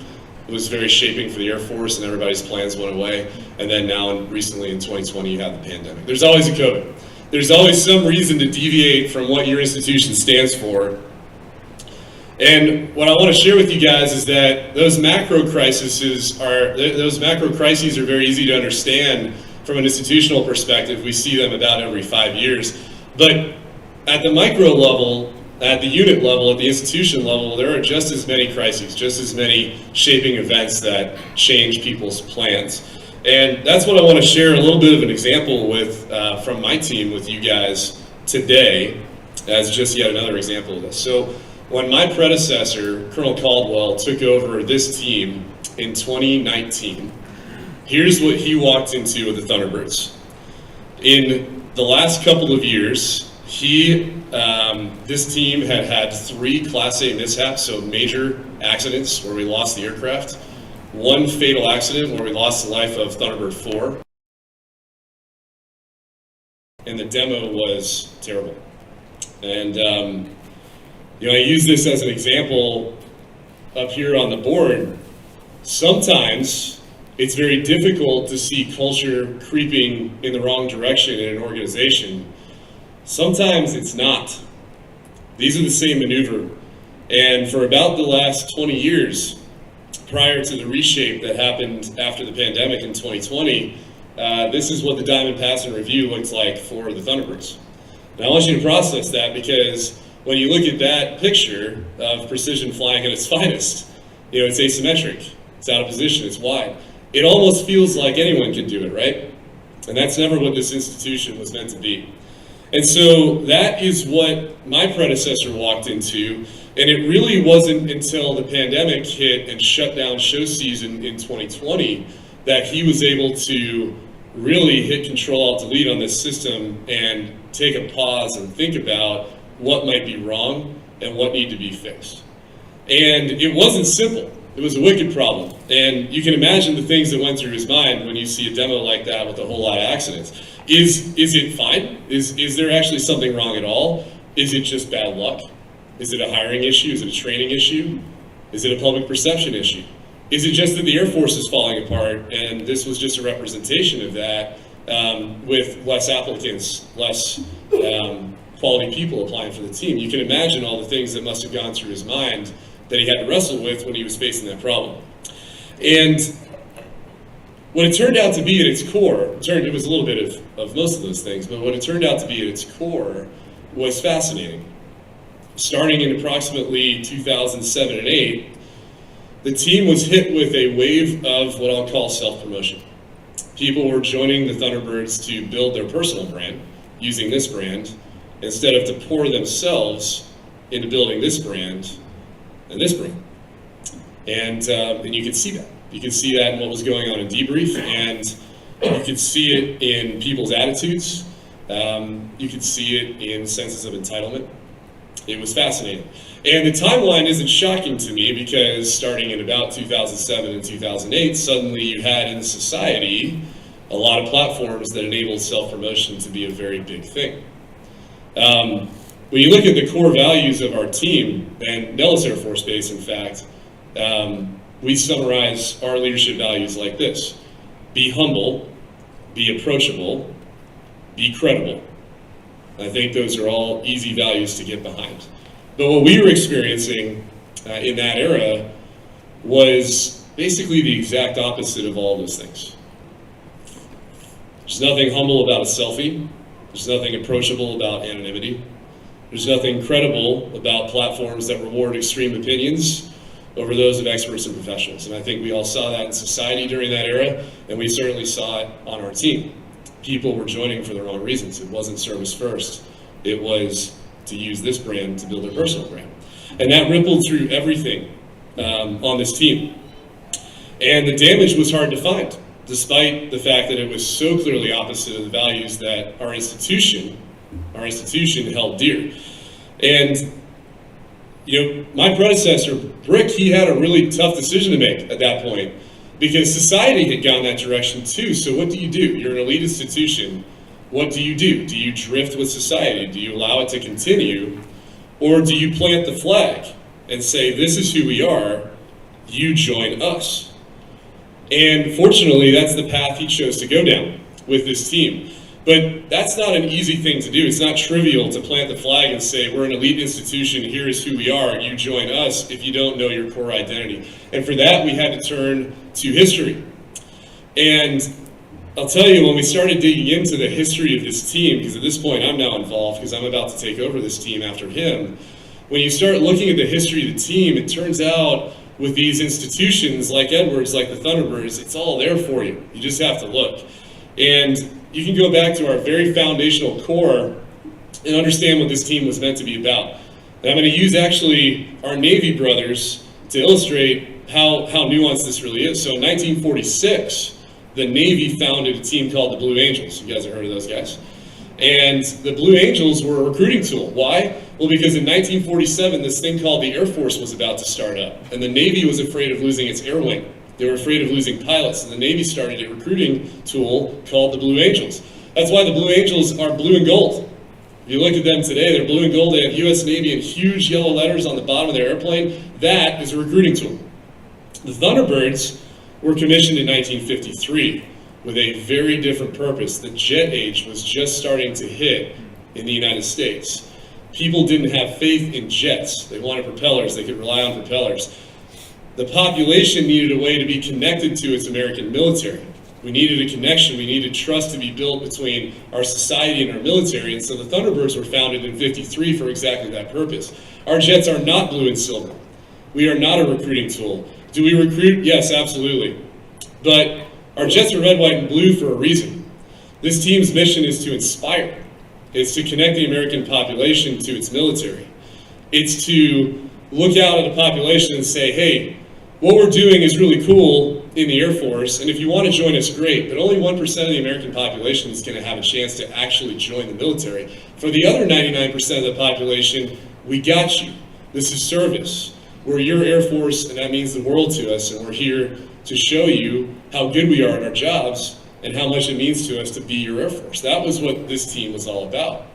It was very shaping for the Air Force, and everybody's plans went away. And then now, recently in 2020, you had the pandemic. There's always a COVID. There's always some reason to deviate from what your institution stands for. And what I want to share with you guys is that those macro crises are very easy to understand from an institutional perspective. We see them about every 5 years. But at the micro level, at the unit level, at the institution level, there are just as many crises, just as many shaping events that change people's plans. And that's what I want to share a little bit of an example with from my team with you guys today as just yet another example of this. So when my predecessor, Colonel Caldwell, took over this team in 2019, here's what he walked into with the Thunderbirds. In the last couple of years, this team had 3 Class A mishaps, so major accidents where we lost the aircraft, 1 fatal accident where we lost the life of Thunderbird 4, and the demo was terrible. And I use this as an example up here on the board. Sometimes it's very difficult to see culture creeping in the wrong direction in an organization. Sometimes it's not. These are the same maneuver. And for about the last 20 years, prior to the reshape that happened after the pandemic in 2020, this is what the Diamond Pass and Review looks like for the Thunderbirds. Now I want you to process that, because when you look at that picture of precision flying at its finest, it's asymmetric, it's out of position, it's wide. It almost feels like anyone can do it, right? And that's never what this institution was meant to be. And so that is what my predecessor walked into, and it really wasn't until the pandemic hit and shut down show season in 2020 that he was able to really hit Control Alt Delete on this system and take a pause and think about what might be wrong and what needed to be fixed. And it wasn't simple. It was a wicked problem. And you can imagine the things that went through his mind when you see a demo like that with a whole lot of accidents. Is it fine? Is there actually something wrong at all? Is it just bad luck? Is it a hiring issue? Is it a training issue? Is it a public perception issue? Is it just that the Air Force is falling apart and this was just a representation of that with less applicants, less quality people applying for the team? You can imagine all the things that must have gone through his mind that he had to wrestle with when he was facing that problem. And what it turned out to be at its core, it was a little bit of most of those things, but what it turned out to be at its core was fascinating. Starting in approximately 2007 and 8, the team was hit with a wave of what I'll call self-promotion. People were joining the Thunderbirds to build their personal brand, using this brand, instead of to pour themselves into building this brand and this brand. And you could see that. You could see that in what was going on in debrief, and you could see it in people's attitudes. You could see it in senses of entitlement. It was fascinating. And the timeline isn't shocking to me because starting in about 2007 and 2008, suddenly you had in society a lot of platforms that enabled self-promotion to be a very big thing. When you look at the core values of our team, and Nellis Air Force Base, in fact, we summarize our leadership values like this: be humble, be approachable, be credible. I think those are all easy values to get behind. But what we were experiencing in that era was basically the exact opposite of all those things. There's nothing humble about a selfie. There's nothing approachable about anonymity. There's nothing credible about platforms that reward extreme opinions over those of experts and professionals. And I think we all saw that in society during that era, and we certainly saw it on our team. People were joining for the wrong reasons. It wasn't service first. It was to use this brand to build their personal brand. And that rippled through everything on this team. And the damage was hard to find, despite the fact that it was so clearly opposite of the values that our institution held dear. And my predecessor, Brick, he had a really tough decision to make at that point, because society had gone that direction too. So what do? You're an elite institution. What do? Do you drift with society? Do you allow it to continue? Or do you plant the flag and say, this is who we are, you join us? And fortunately, that's the path he chose to go down with this team. But that's not an easy thing to do. It's not trivial to plant the flag and say, we're an elite institution, here is who we are, you join us, if you don't know your core identity. And for that, we had to turn to history. And I'll tell you, when we started digging into the history of this team, because at this point I'm now involved because I'm about to take over this team after him, when you start looking at the history of the team, it turns out with these institutions like Edwards, like the Thunderbirds, it's all there for you. You just have to look. And you can go back to our very foundational core and understand what this team was meant to be about. And I'm going to use actually our Navy brothers to illustrate how nuanced this really is. So in 1946, the Navy founded a team called the Blue Angels. You guys have heard of those guys. And the Blue Angels were a recruiting tool. Why? Well, because in 1947, this thing called the Air Force was about to start up. And the Navy was afraid of losing its air wing. They were afraid of losing pilots, and the Navy started a recruiting tool called the Blue Angels. That's why the Blue Angels are blue and gold. If you look at them today, they're blue and gold. They have U.S. Navy in huge yellow letters on the bottom of their airplane. That is a recruiting tool. The Thunderbirds were commissioned in 1953 with a very different purpose. The jet age was just starting to hit in the United States. People didn't have faith in jets. They wanted propellers. They could rely on propellers. The population needed a way to be connected to its American military. We needed a connection. We needed trust to be built between our society and our military. And so the Thunderbirds were founded in '53 for exactly that purpose. Our jets are not blue and silver. We are not a recruiting tool. Do we recruit? Yes, absolutely. But our jets are red, white, and blue for a reason. This team's mission is to inspire. It's to connect the American population to its military. It's to look out at a population and say, hey, what we're doing is really cool in the Air Force, and if you want to join us, great, but only 1% of the American population is going to have a chance to actually join the military. For the other 99% of the population, we got you. This is service. We're your Air Force, and that means the world to us, and we're here to show you how good we are at our jobs and how much it means to us to be your Air Force. That was what this team was all about.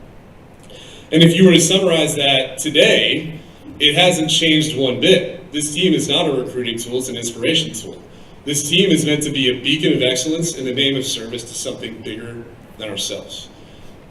And if you were to summarize that today, it hasn't changed one bit. this team is not a recruiting tool, it's an inspiration tool. This team is meant to be a beacon of excellence in the name of service to something bigger than ourselves.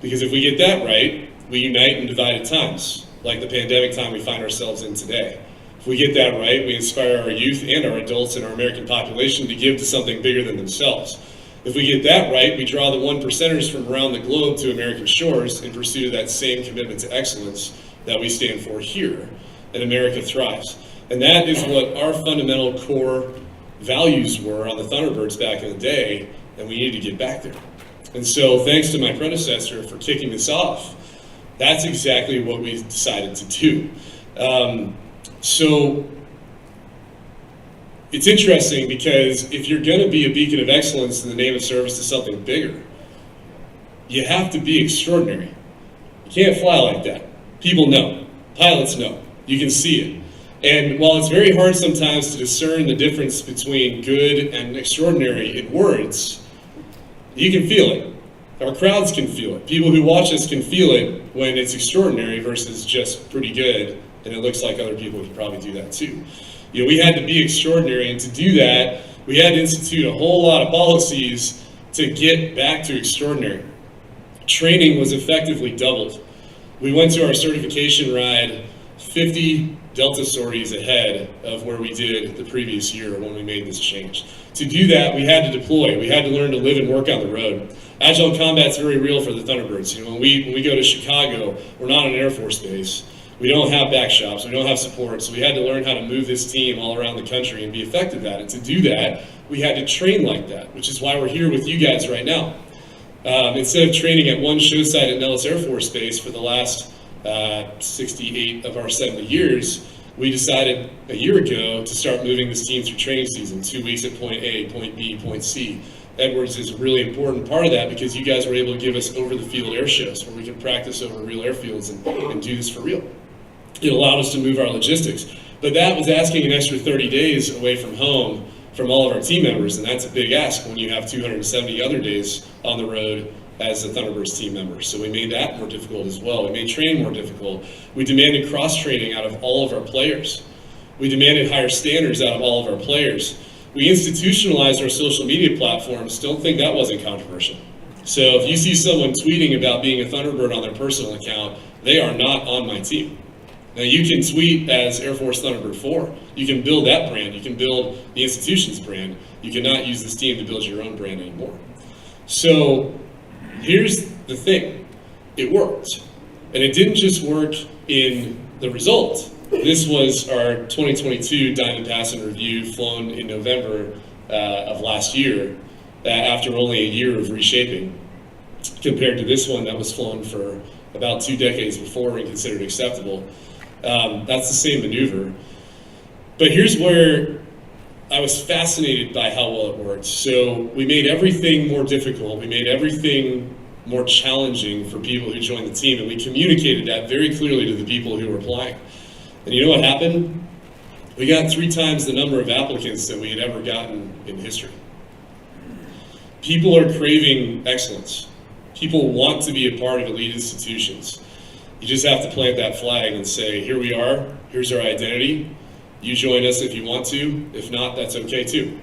Because if we get that right, we unite in divided times, like the pandemic time we find ourselves in today. If we get that right, we inspire our youth and our adults in our American population to give to something bigger than themselves. If we get that right, we draw the 1%ers from around the globe to American shores in pursuit of that same commitment to excellence that we stand for here, and America thrives. And that is what our fundamental core values were on the Thunderbirds back in the day, and we need to get back there. And so thanks to my predecessor for kicking this off, that's exactly what we decided to do. So it's interesting because if you're going to be a beacon of excellence in the name of service to something bigger, you have to be extraordinary. You can't fly like that. People know. Pilots know. You can see it. And while it's very hard sometimes to discern the difference between good and extraordinary in words, you can feel it. Our crowds can feel it. People who watch us can feel it when it's extraordinary versus just pretty good, and it looks like other people could probably do that too. You know, we had to be extraordinary, and to do that, we had to institute a whole lot of policies to get back to extraordinary. Training was effectively doubled. We went to our certification ride 50 Delta sorties ahead of where we did the previous year when we made this change. To do that, we had to deploy. We had to learn to live and work on the road. Agile combat's very real for the Thunderbirds. You know, when we go to Chicago, we're not an Air Force base. We don't have back shops. We don't have support. So we had to learn how to move this team all around the country and be effective at it. To do that, we had to train like that, which is why we're here with you guys right now. Instead of training at one show site at Nellis Air Force Base for the last 68 of our 70 years, we decided a year ago to start moving this team through training season, 2 weeks at point A, point B, point C. Edwards is a really important part of that because you guys were able to give us over-the-field air shows where we can practice over real airfields and do this for real. It allowed us to move our logistics. But that was asking an extra 30 days away from home from all of our team members, and that's a big ask when you have 270 other days on the road as a Thunderbirds team member. So we made that more difficult as well. We made training more difficult. We demanded cross-training out of all of our players. We demanded higher standards out of all of our players. We institutionalized our social media platforms. Don't think that wasn't controversial. So if you see someone tweeting about being a Thunderbird on their personal account, they are not on my team. Now you can tweet as Air Force Thunderbird 4. You can build that brand. You can build the institution's brand. You cannot use this team to build your own brand anymore. So here's the thing. It worked. And it didn't just work in the result. This was our 2022 Diamond Pass and Review flown in November of last year after only a year of reshaping compared to this one that was flown for about 2 decades before and considered acceptable. That's the same maneuver. But here's where I was fascinated by how well it worked. So we made everything more difficult. We made everything more challenging for people who joined the team, and we communicated that very clearly to the people who were applying. And you know what happened? We got 3 times the number of applicants that we had ever gotten in history. People are craving excellence. People want to be a part of elite institutions. You just have to plant that flag and say, here we are, here's our identity. You join us if you want to. If not, that's okay too.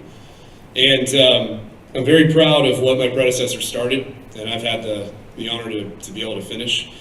And I'm very proud of what my predecessor started, and I've had the honor to be able to finish.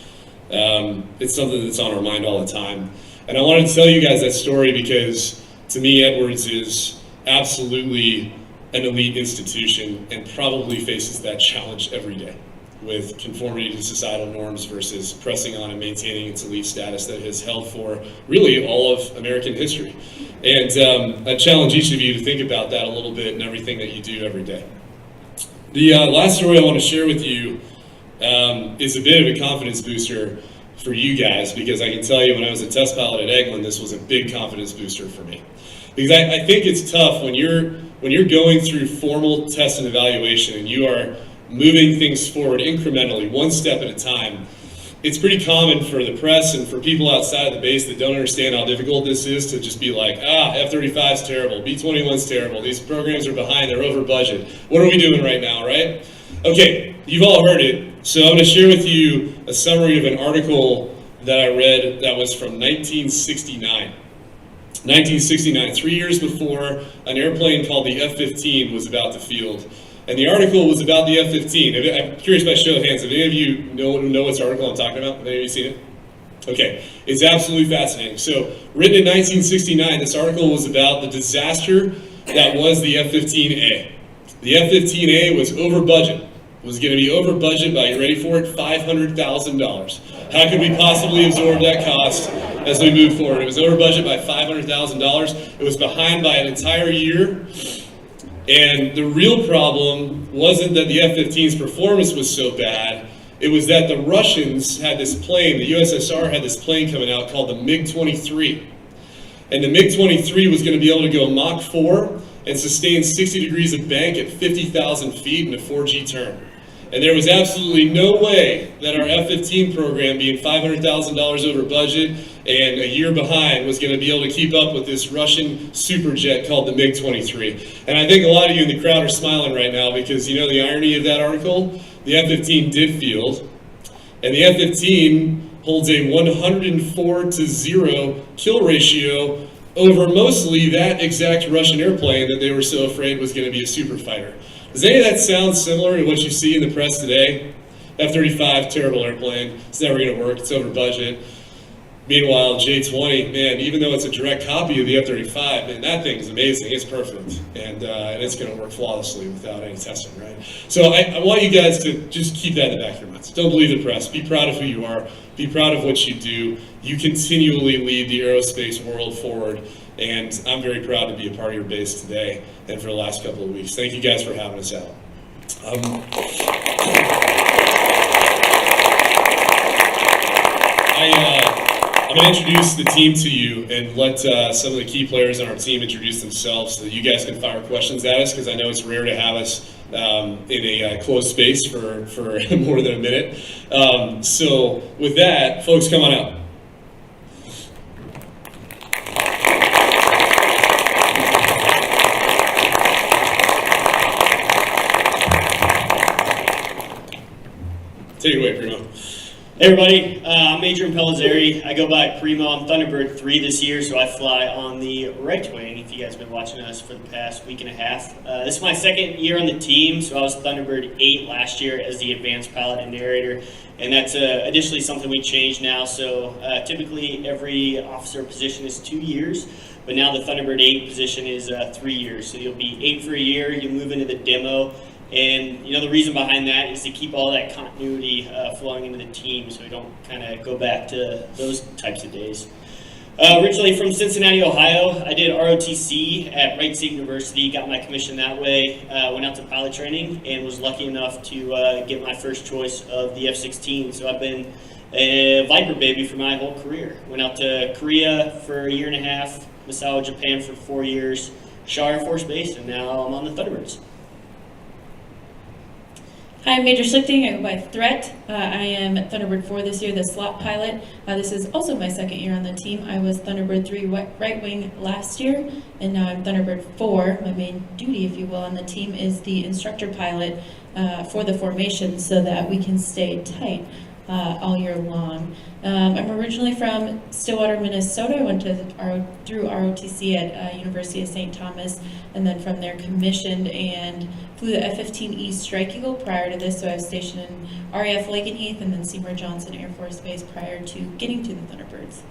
It's something that's on our mind all the time. And I wanted to tell you guys that story because, to me, Edwards is absolutely an elite institution and probably faces that challenge every day with conformity to societal norms versus pressing on and maintaining its elite status that has held for really all of American history. And I challenge each of you to think about that a little bit in everything that you do every day. The last story I want to share with you is a bit of a confidence booster for you guys, because I can tell you when I was a test pilot at Eglin, this was a big confidence booster for me. Because I think it's tough when you're going through formal test and evaluation and you are moving things forward incrementally, one step at a time. It's pretty common for the press and for people outside of the base that don't understand how difficult this is to just be like, F-35 is terrible, B-21 is terrible, these programs are behind, they're over budget. What are we doing right now, right? Okay, you've all heard it. So I'm going to share with you a summary of an article that I read that was from 1969. 1969, 3 years before an airplane called the F-15 was about to field. And the article was about the F-15. I'm curious by show of hands, have any of you know what article I'm talking about? Have any of you seen it? Okay, it's absolutely fascinating. So, written in 1969, this article was about the disaster that was the F-15A. The F-15A was over budget. Was going to be over budget by, you ready for it, $500,000. How could we possibly absorb that cost as we move forward? It was over budget by $500,000. It was behind by an entire year. And the real problem wasn't that the F-15's performance was so bad. It was that the Russians had this plane, the USSR had this plane coming out called the MiG-23. And the MiG-23 was going to be able to go Mach 4 and sustain 60 degrees of bank at 50,000 feet in a 4G turn. And there was absolutely no way that our F-15 program, being $500,000 over budget and a year behind, was going to be able to keep up with this Russian superjet called the MiG-23. And I think a lot of you in the crowd are smiling right now because you know the irony of that article? The F-15 did field, and the F-15 holds a 104-0 kill ratio over mostly that exact Russian airplane that they were so afraid was going to be a super fighter. Does any of that sound similar to what you see in the press today? F-35, terrible airplane. It's never going to work. It's over budget. Meanwhile, J-20, man, even though it's a direct copy of the F-35, man, that thing is amazing. It's perfect. And it's going to work flawlessly without any testing, right? So I want you guys to just keep that in the back of your minds. Don't believe the press. Be proud of who you are. Be proud of what you do. You continually lead the aerospace world forward. And I'm very proud to be a part of your base today and for the last couple of weeks. Thank you guys for having us out. I'm going to introduce the team to you and let some of the key players on our team introduce themselves so that you guys can fire questions at us, because I know it's rare to have us in a closed space for more than a minute. So with that, folks, come on out. Take it away, Primo. Hey everybody, I'm Adrian Pellizzeri. I go by Primo. I'm Thunderbird 3 this year, so I fly on the right wing, if you guys have been watching us for the past week and a half. This is my second year on the team, so I was Thunderbird 8 last year as the advanced pilot and narrator, and that's additionally something we changed now. So typically every officer position is 2 years, but now the Thunderbird 8 position is 3 years. So you'll be 8 for a year, you move into the demo, and you know the reason behind that is to keep all that continuity flowing into the team, so we don't kind of go back to those types of days. Originally from Cincinnati, Ohio, I did ROTC at Wright State University, got my commission that way, went out to pilot training, and was lucky enough to get my first choice of the F-16. So I've been a Viper baby for my whole career. Went out to Korea for a year and a half, Misawa, Japan for 4 years, Shaw Air Force Base, and now I'm on the Thunderbirds. Hi, I'm Major Schlichting. I go by Threat. I am Thunderbird 4 this year, the slot pilot. This is also my second year on the team. I was Thunderbird 3 right wing last year, and now I'm Thunderbird 4. My main duty, if you will, on the team is the instructor pilot for the formation so that we can stay tight all year long. I'm originally from Stillwater, Minnesota. I went through ROTC at University of St. Thomas, and then from there commissioned and flew the F-15E Strike Eagle prior to this, so I was stationed in RAF Lakenheath and then Seymour Johnson Air Force Base prior to getting to the Thunderbirds.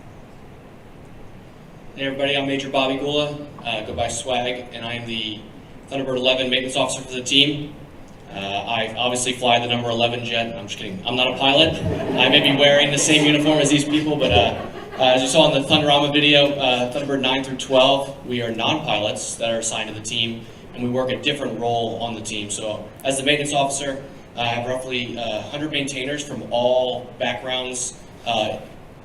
Hey everybody, I'm Major Bobby Gula, go by Swag, and I am the Thunderbird 11 maintenance officer for the team. I obviously fly the number 11 jet. I'm just kidding. I'm not a pilot. I may be wearing the same uniform as these people, but as you saw in the Thunderama video, Thunderbird 9 through 12, we are non-pilots that are assigned to the team, and we work a different role on the team. So as the maintenance officer, I have roughly 100 maintainers from all backgrounds,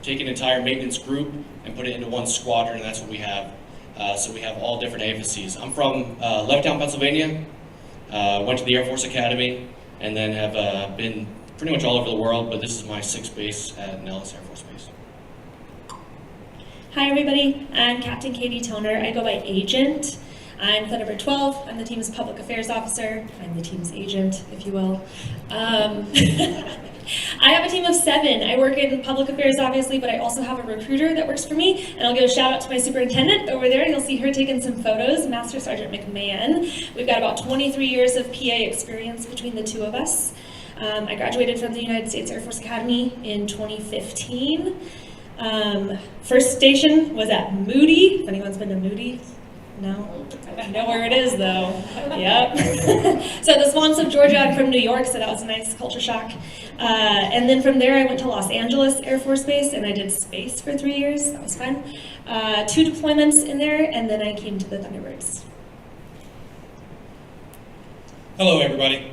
take an entire maintenance group and put it into one squadron, and that's what we have. So we have all different agencies. I'm from Levittown, Pennsylvania. Went to the Air Force Academy, and then have been pretty much all over the world, but this is my 6th base at Nellis Air Force Base. Hi everybody, I'm Captain Katie Toner. I go by Agent. I'm Thunderbird 12. I'm the team's public affairs officer. I'm the team's agent, if you will. I have a team of 7. I work in public affairs, obviously, but I also have a recruiter that works for me. And I'll give a shout out to my superintendent over there. You'll see her taking some photos, Master Sergeant McMahon. We've got about 23 years of PA experience between the two of us. I graduated from the United States Air Force Academy in 2015. First station was at Moody. If anyone's been to Moody? No? I know where it is, though. Yep. So the Swamps of Georgia, I'm from New York, so that was a nice culture shock. And then from there, I went to Los Angeles Air Force Base, and I did space for 3 years. That was fun. 2 deployments in there, and then I came to the Thunderbirds. Hello, everybody.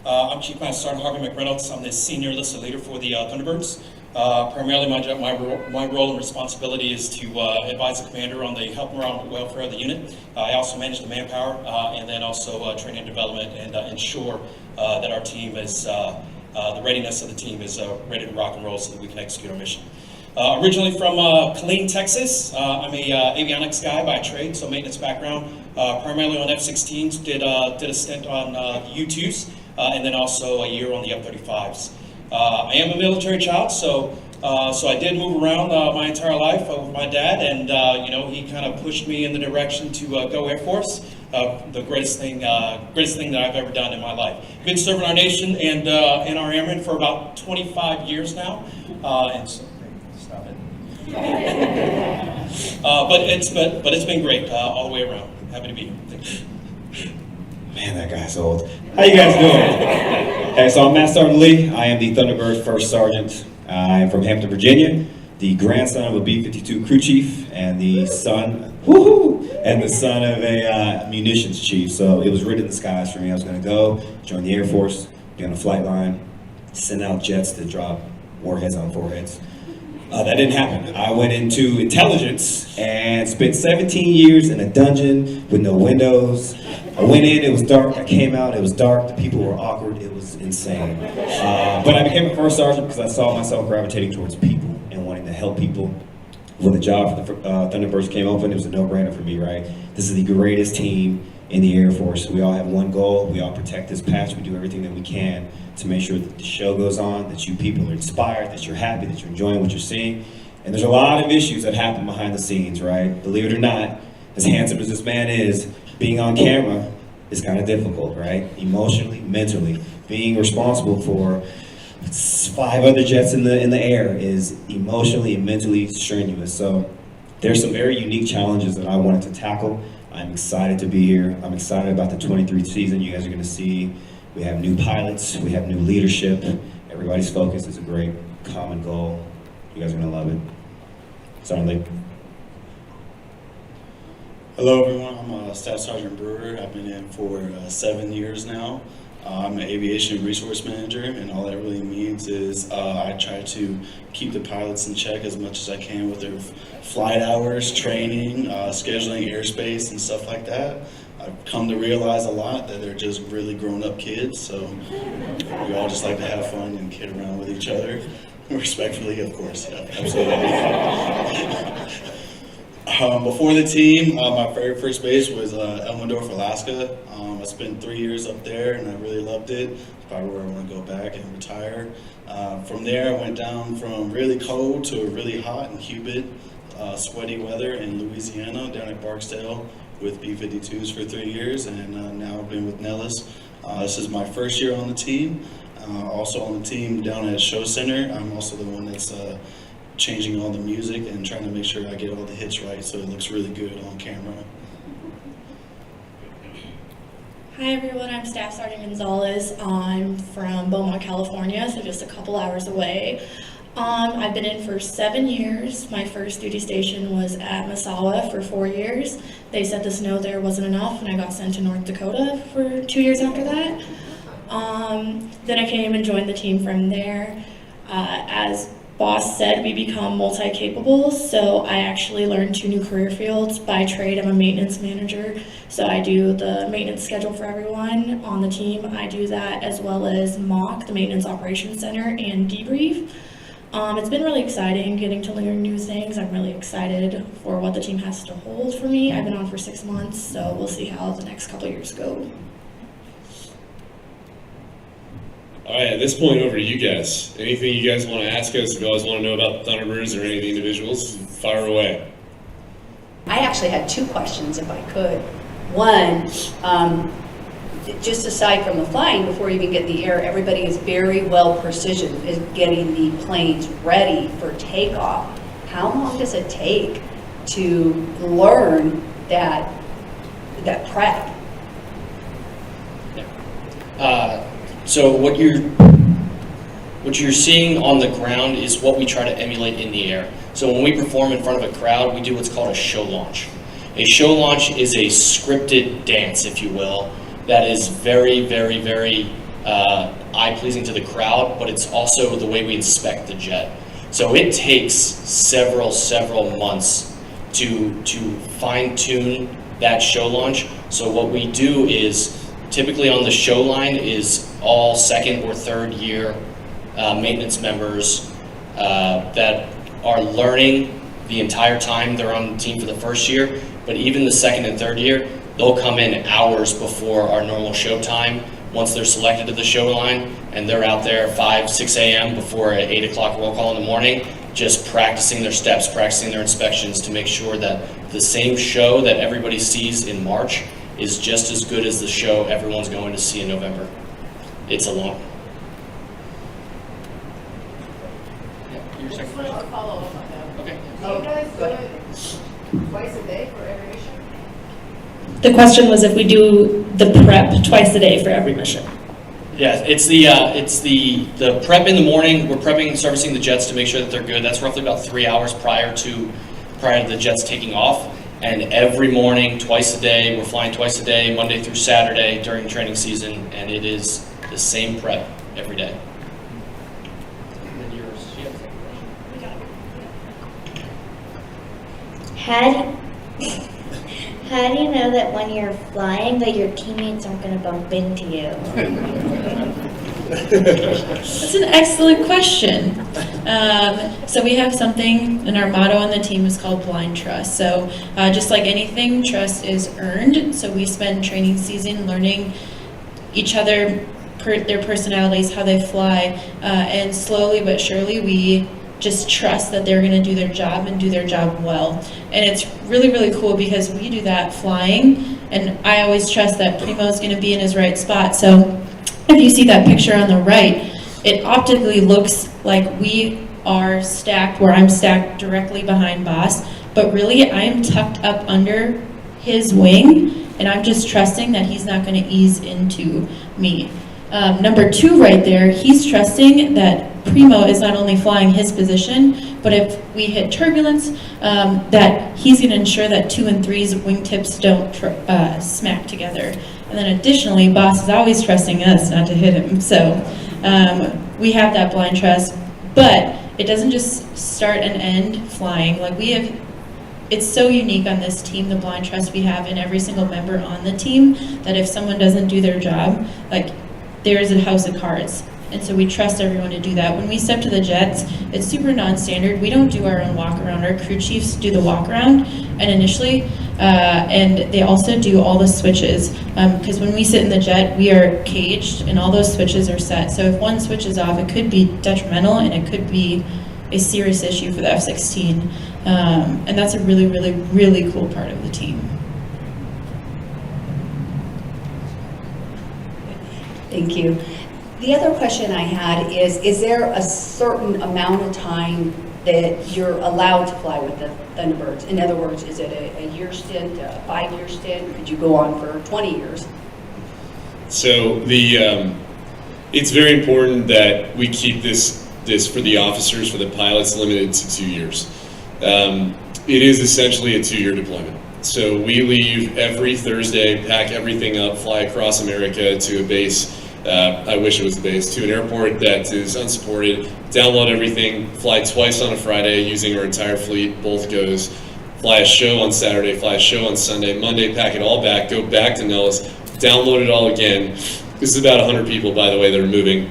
I'm Chief Master Sergeant Harvey McReynolds. I'm the senior enlisted leader for the Thunderbirds. Primarily, my role and responsibility is to advise the commander on the health, morale, and welfare of the unit. I also manage the manpower and then also training and development and ensure that our team is, the readiness of the team is ready to rock and roll so that we can execute our mission. Originally from Killeen, Texas. I'm a avionics guy by trade, so maintenance background. Primarily on F-16s, did a stint on U-2s, and then also a year on the F-35s. I am a military child, so I did move around my entire life with my dad, and he kind of pushed me in the direction to go Air Force. The greatest thing that I've ever done in my life. Been serving our nation and our airmen for about 25 years now, and so stop it. But it's been great all the way around. Happy to be here. Thank you. Man, that guy's old. How you guys doing? Hey, so I'm Master Sergeant Lee. I am the Thunderbird First Sergeant. I am from Hampton, Virginia, the grandson of a B-52 crew chief and the son of a munitions chief. So it was written in the skies for me. I was going to go join the Air Force, be on a flight line, send out jets to drop warheads on foreheads. That didn't happen. I went into intelligence and spent 17 years in a dungeon with no windows. I went in, it was dark. I came out, it was dark. The people were awkward. It was insane. But I became a first sergeant because I saw myself gravitating towards people and wanting to help people. When the job for the Thunderbirds came open, it was a no-brainer for me, right? This is the greatest team in the Air Force. We all have one goal. We all protect this patch. We do everything that we can to make sure that the show goes on, that you people are inspired, that you're happy, that you're enjoying what you're seeing. And there's a lot of issues that happen behind the scenes, right? Believe it or not, as handsome as this man is, being on camera is kind of difficult, right? Emotionally, mentally. Being responsible for 5 other jets in the air is emotionally and mentally strenuous. So there's some very unique challenges that I wanted to tackle. I'm excited to be here. I'm excited about the 23 season you guys are going to see. We have new pilots. We have new leadership. Everybody's focus is a great common goal. You guys are going to love it. Sergeant Lee. Hello, everyone. I'm Staff Sergeant Brewer. I've been in for 7 years now. I'm an aviation resource manager, and all that really means is I try to keep the pilots in check as much as I can with their flight hours, training, scheduling airspace, and stuff like that. I've come to realize a lot that they're just really grown-up kids, so we all just like to have fun and kid around with each other. Respectfully, of course. Yeah, absolutely. Before the team, my very first base was Elmendorf, Alaska. I spent 3 years up there, and I really loved it. It's probably where I want to go back and retire. From there, I went down from really cold to really hot and humid, sweaty weather in Louisiana, down at Barksdale with B-52s for 3 years, and now I've been with Nellis. This is my first year on the team. Also on the team down at Show Center. I'm also the one that's changing all the music and trying to make sure I get all the hits right so it looks really good on camera. Hi everyone, I'm Staff Sergeant Gonzalez. I'm from Beaumont, California, so just a couple hours away. I've been in for 7 years. My first duty station was at Massawa for 4 years. They said the snow there wasn't enough, and I got sent to North Dakota for 2 years after that. Then I came and joined the team from there. As boss said, we become multi-capable, so I actually learned 2 new career fields. By trade, I'm a maintenance manager, so I do the maintenance schedule for everyone on the team. I do that as well as MOC, the Maintenance Operations Center, and debrief. It's been really exciting getting to learn new things. I'm really excited for what the team has to hold for me. I've been on for 6 months, so we'll see how the next couple years go. All right, at this point, over to you guys. Anything you guys want to ask us, if you guys want to know about the Thunderbirds or any of the individuals, fire away. I actually had two questions, if I could. One, just aside from the flying, before you even get in the air, everybody is very well precision in getting the planes ready for takeoff. How long does it take to learn that prep? So what you're seeing on the ground is what we try to emulate in the air. So when we perform in front of a crowd, we do what's called a show launch. A show launch is a scripted dance, if you will, that is very, very, very eye-pleasing to the crowd, but it's also the way we inspect the jet. So it takes several months to fine-tune that show launch. So what we do is, typically on the show line is all second or third year maintenance members that are learning the entire time they're on the team for the first year, but even the second and third year, they'll come in hours before our normal show time once they're selected to the show line, and they're out there 5, 6 a.m. before an 8 o'clock roll call in the morning, just practicing their steps, practicing their inspections to make sure that the same show that everybody sees in March is just as good as the show everyone's going to see in November. It's a long. Yeah, your second question. Follow up on that. Okay. Do you guys do it twice a day for every mission? The question was if we do the prep twice a day for every mission. Yeah, it's the prep in the morning. We're prepping and servicing the jets to make sure that they're good. That's roughly about 3 hours prior to the jets taking off. And every morning, twice a day, we're flying twice a day, Monday through Saturday during training season, and it is the same prep every day. And then yours, you have a second question. How do you know that when you're flying that your teammates aren't going to bump into you? That's an excellent question. So we have something, and our motto on the team is called blind trust. So just like anything, trust is earned. So we spend training season learning each other, their personalities, how they fly, and slowly but surely we just trust that they're going to do their job and do their job well. And it's really, really cool because we do that flying, and I always trust that Primo is going to be in his right spot. So if you see that picture on the right, it optically looks like we are stacked, where I'm stacked directly behind Boss, but really I am tucked up under his wing, and I'm just trusting that he's not going to ease into me. Number 2 right there, he's trusting that Primo is not only flying his position, but if we hit turbulence, that he's going to ensure that 2 and 3's wingtips don't smack together. And then additionally, Boss is always trusting us not to hit him. So we have that blind trust, but it doesn't just start and end flying. Like it's so unique on this team, the blind trust we have in every single member on the team, that if someone doesn't do their job, like there's a house of cards. And so we trust everyone to do that. When we step to the jets, it's super non-standard. We don't do our own walk-around. Our crew chiefs do the walk-around, and initially, and they also do all the switches. Because when we sit in the jet, we are caged, and all those switches are set. So if one switch is off, it could be detrimental, and it could be a serious issue for the F-16. And that's a really, really, really cool part of the team. Thank you. The other question I had is there a certain amount of time that you're allowed to fly with the Thunderbirds? In other words, is it a year stint, a 5-year stint? Could you go on for 20 years? So it's very important that we keep this for the officers, for the pilots, limited to 2 years. It is essentially a 2-year deployment. So we leave every Thursday, pack everything up, fly across America to a base. I wish it was a base, to an airport that is unsupported, download everything, fly twice on a Friday using our entire fleet, both goes, fly a show on Saturday, fly a show on Sunday, Monday pack it all back, go back to Nellis, download it all again. This is about 100 people, by the way, that are moving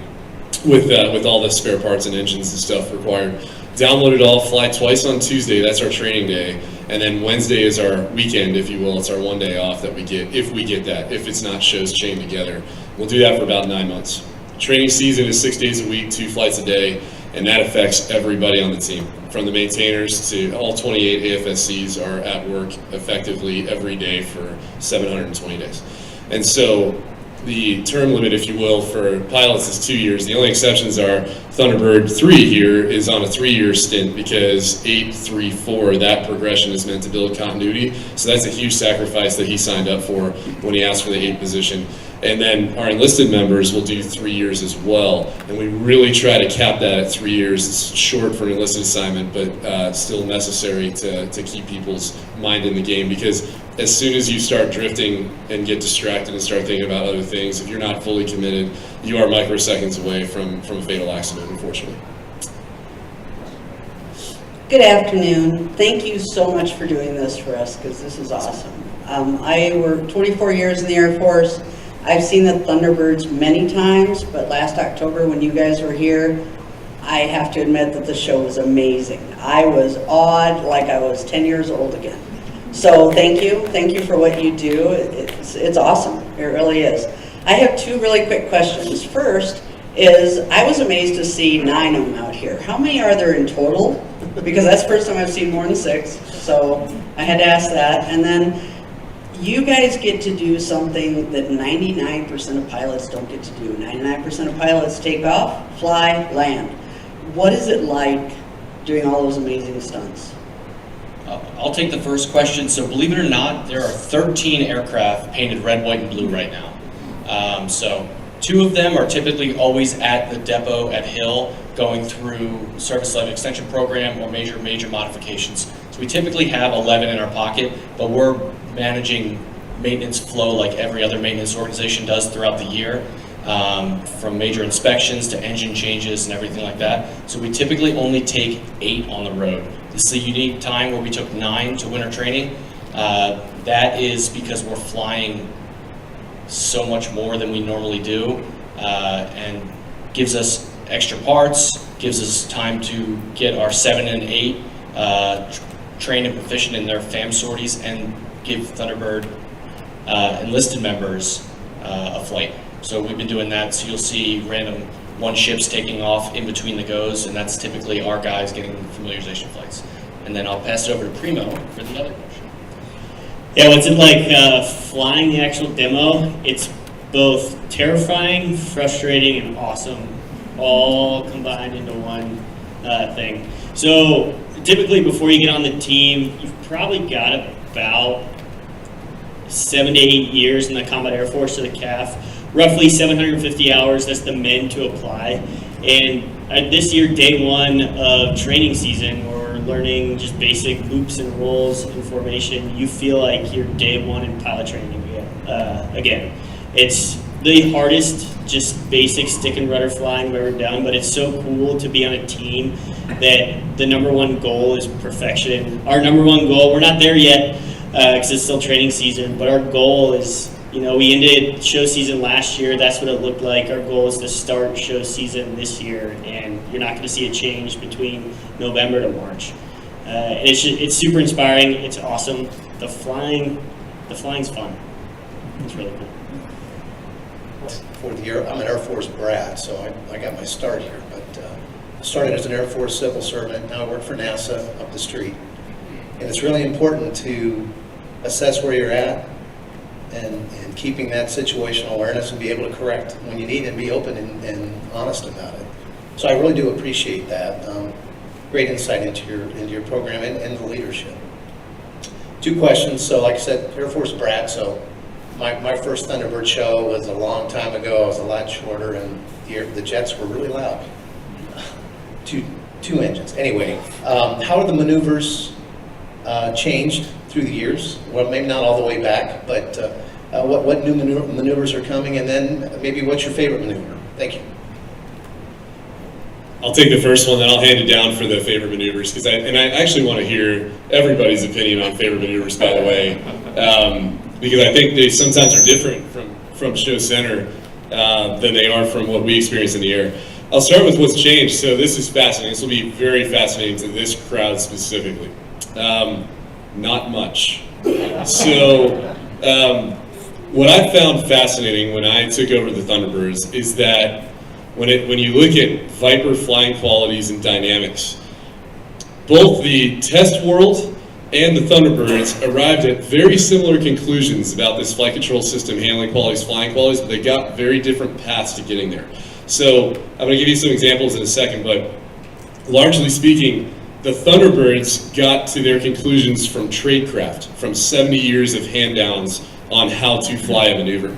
with all the spare parts and engines and stuff required. Download it all, fly twice on Tuesday, that's our training day, and then Wednesday is our weekend, if you will. It's our 1 day off that we get, if we get that, if it's not shows chained together. We'll do that for about 9 months. training season is 6 days a week, 2 flights a day, and that affects everybody on the team. From the maintainers to all 28 AFSCs are at work effectively every day for 720 days. And so the term limit, if you will, for pilots is 2 years. The only exceptions are Thunderbird 3 here is on a 3-year stint because 834, that progression is meant to build continuity. So that's a huge sacrifice that he signed up for when he asked for the 8 position. And then our enlisted members will do 3 years as well. And we really try to cap that at 3 years. It's short for an enlisted assignment, but still necessary to keep people's mind in the game, because as soon as you start drifting and get distracted and start thinking about other things, if you're not fully committed, you are microseconds away from a fatal accident, unfortunately. Good afternoon. Thank you so much for doing this for us, because this is awesome. I worked 24 years in the Air Force. I've seen the Thunderbirds many times, but last October when you guys were here, I have to admit that the show was amazing. I was awed like I was 10 years old again. So thank you for what you do. It's awesome, it really is. I have 2 really quick questions. First is, I was amazed to see 9 of them out here. How many are there in total? Because that's the first time I've seen more than 6, so I had to ask that. And then you guys get to do something that 99% of pilots don't get to do. 99% of pilots take off, fly, land. What is it like doing all those amazing stunts? I'll take the first question. So believe it or not, there are 13 aircraft painted red, white, and blue right now. So 2 of them are typically always at the depot at Hill going through service life extension program or major modifications. So we typically have 11 in our pocket, but we're managing maintenance flow like every other maintenance organization does throughout the year, from major inspections to engine changes and everything like that. So we typically only take 8 on the road. This is a unique time where we took 9 to winter training. That is because we're flying so much more than we normally do, and gives us extra parts, gives us time to get our 7 and 8 trained and proficient in their FAM sorties and give Thunderbird enlisted members a flight. So we've been doing that, so you'll see random 1 ships taking off in between the goes, and that's typically our guys getting familiarization flights. And then I'll pass it over to Primo for the other question. Yeah, what's it like flying the actual demo? It's both terrifying, frustrating, and awesome, all combined into one thing. So typically before you get on the team, you've probably got about 7 to 8 years in the Combat Air Force or the CAF, roughly 750 hours, that's the men to apply. And this year, day 1 of training season, we're learning just basic loops and rolls and formation. You feel like you're day 1 in pilot training again. It's the hardest, just basic stick and rudder flying we've ever done, but it's so cool to be on a team that the #1 goal is perfection. Our #1 goal, we're not there yet because it's still training season, but our goal is, you know, we ended show season last year. That's what it looked like. Our goal is to start show season this year, and you're not going to see a change between November to March. And it's super inspiring. It's awesome. The flying's fun. It's really cool. For the year, I'm an Air Force brat, so I got my start here. But started as an Air Force civil servant. Now I work for NASA up the street, and it's really important to assess where you're at. And keeping that situational awareness and be able to correct when you need and be open and honest about it. So I really do appreciate that. Great insight into your program and the leadership. 2 questions. So like I said, Air Force brat. So my first Thunderbird show was a long time ago. I was a lot shorter, and the jets were really loud. Two engines. Anyway, how are the maneuvers changed through the years? Well, maybe not all the way back, but what new maneuvers are coming, and then maybe what's your favorite maneuver? Thank you. I'll take the first one, then I'll hand it down for the favorite maneuvers, because I actually want to hear everybody's opinion on favorite maneuvers, by the way, because I think they sometimes are different from show center than they are from what we experience in the air. I'll start with what's changed. So this is fascinating. This will be very fascinating to this crowd specifically. Not much. So what I found fascinating when I took over the Thunderbirds is that when you look at Viper flying qualities and dynamics, both the test world and the Thunderbirds arrived at very similar conclusions about this flight control system handling qualities, flying qualities, but they got very different paths to getting there. So I'm going to give you some examples in a second, but largely speaking, the Thunderbirds got to their conclusions from tradecraft, from 70 years of hand-downs on how to fly a maneuver.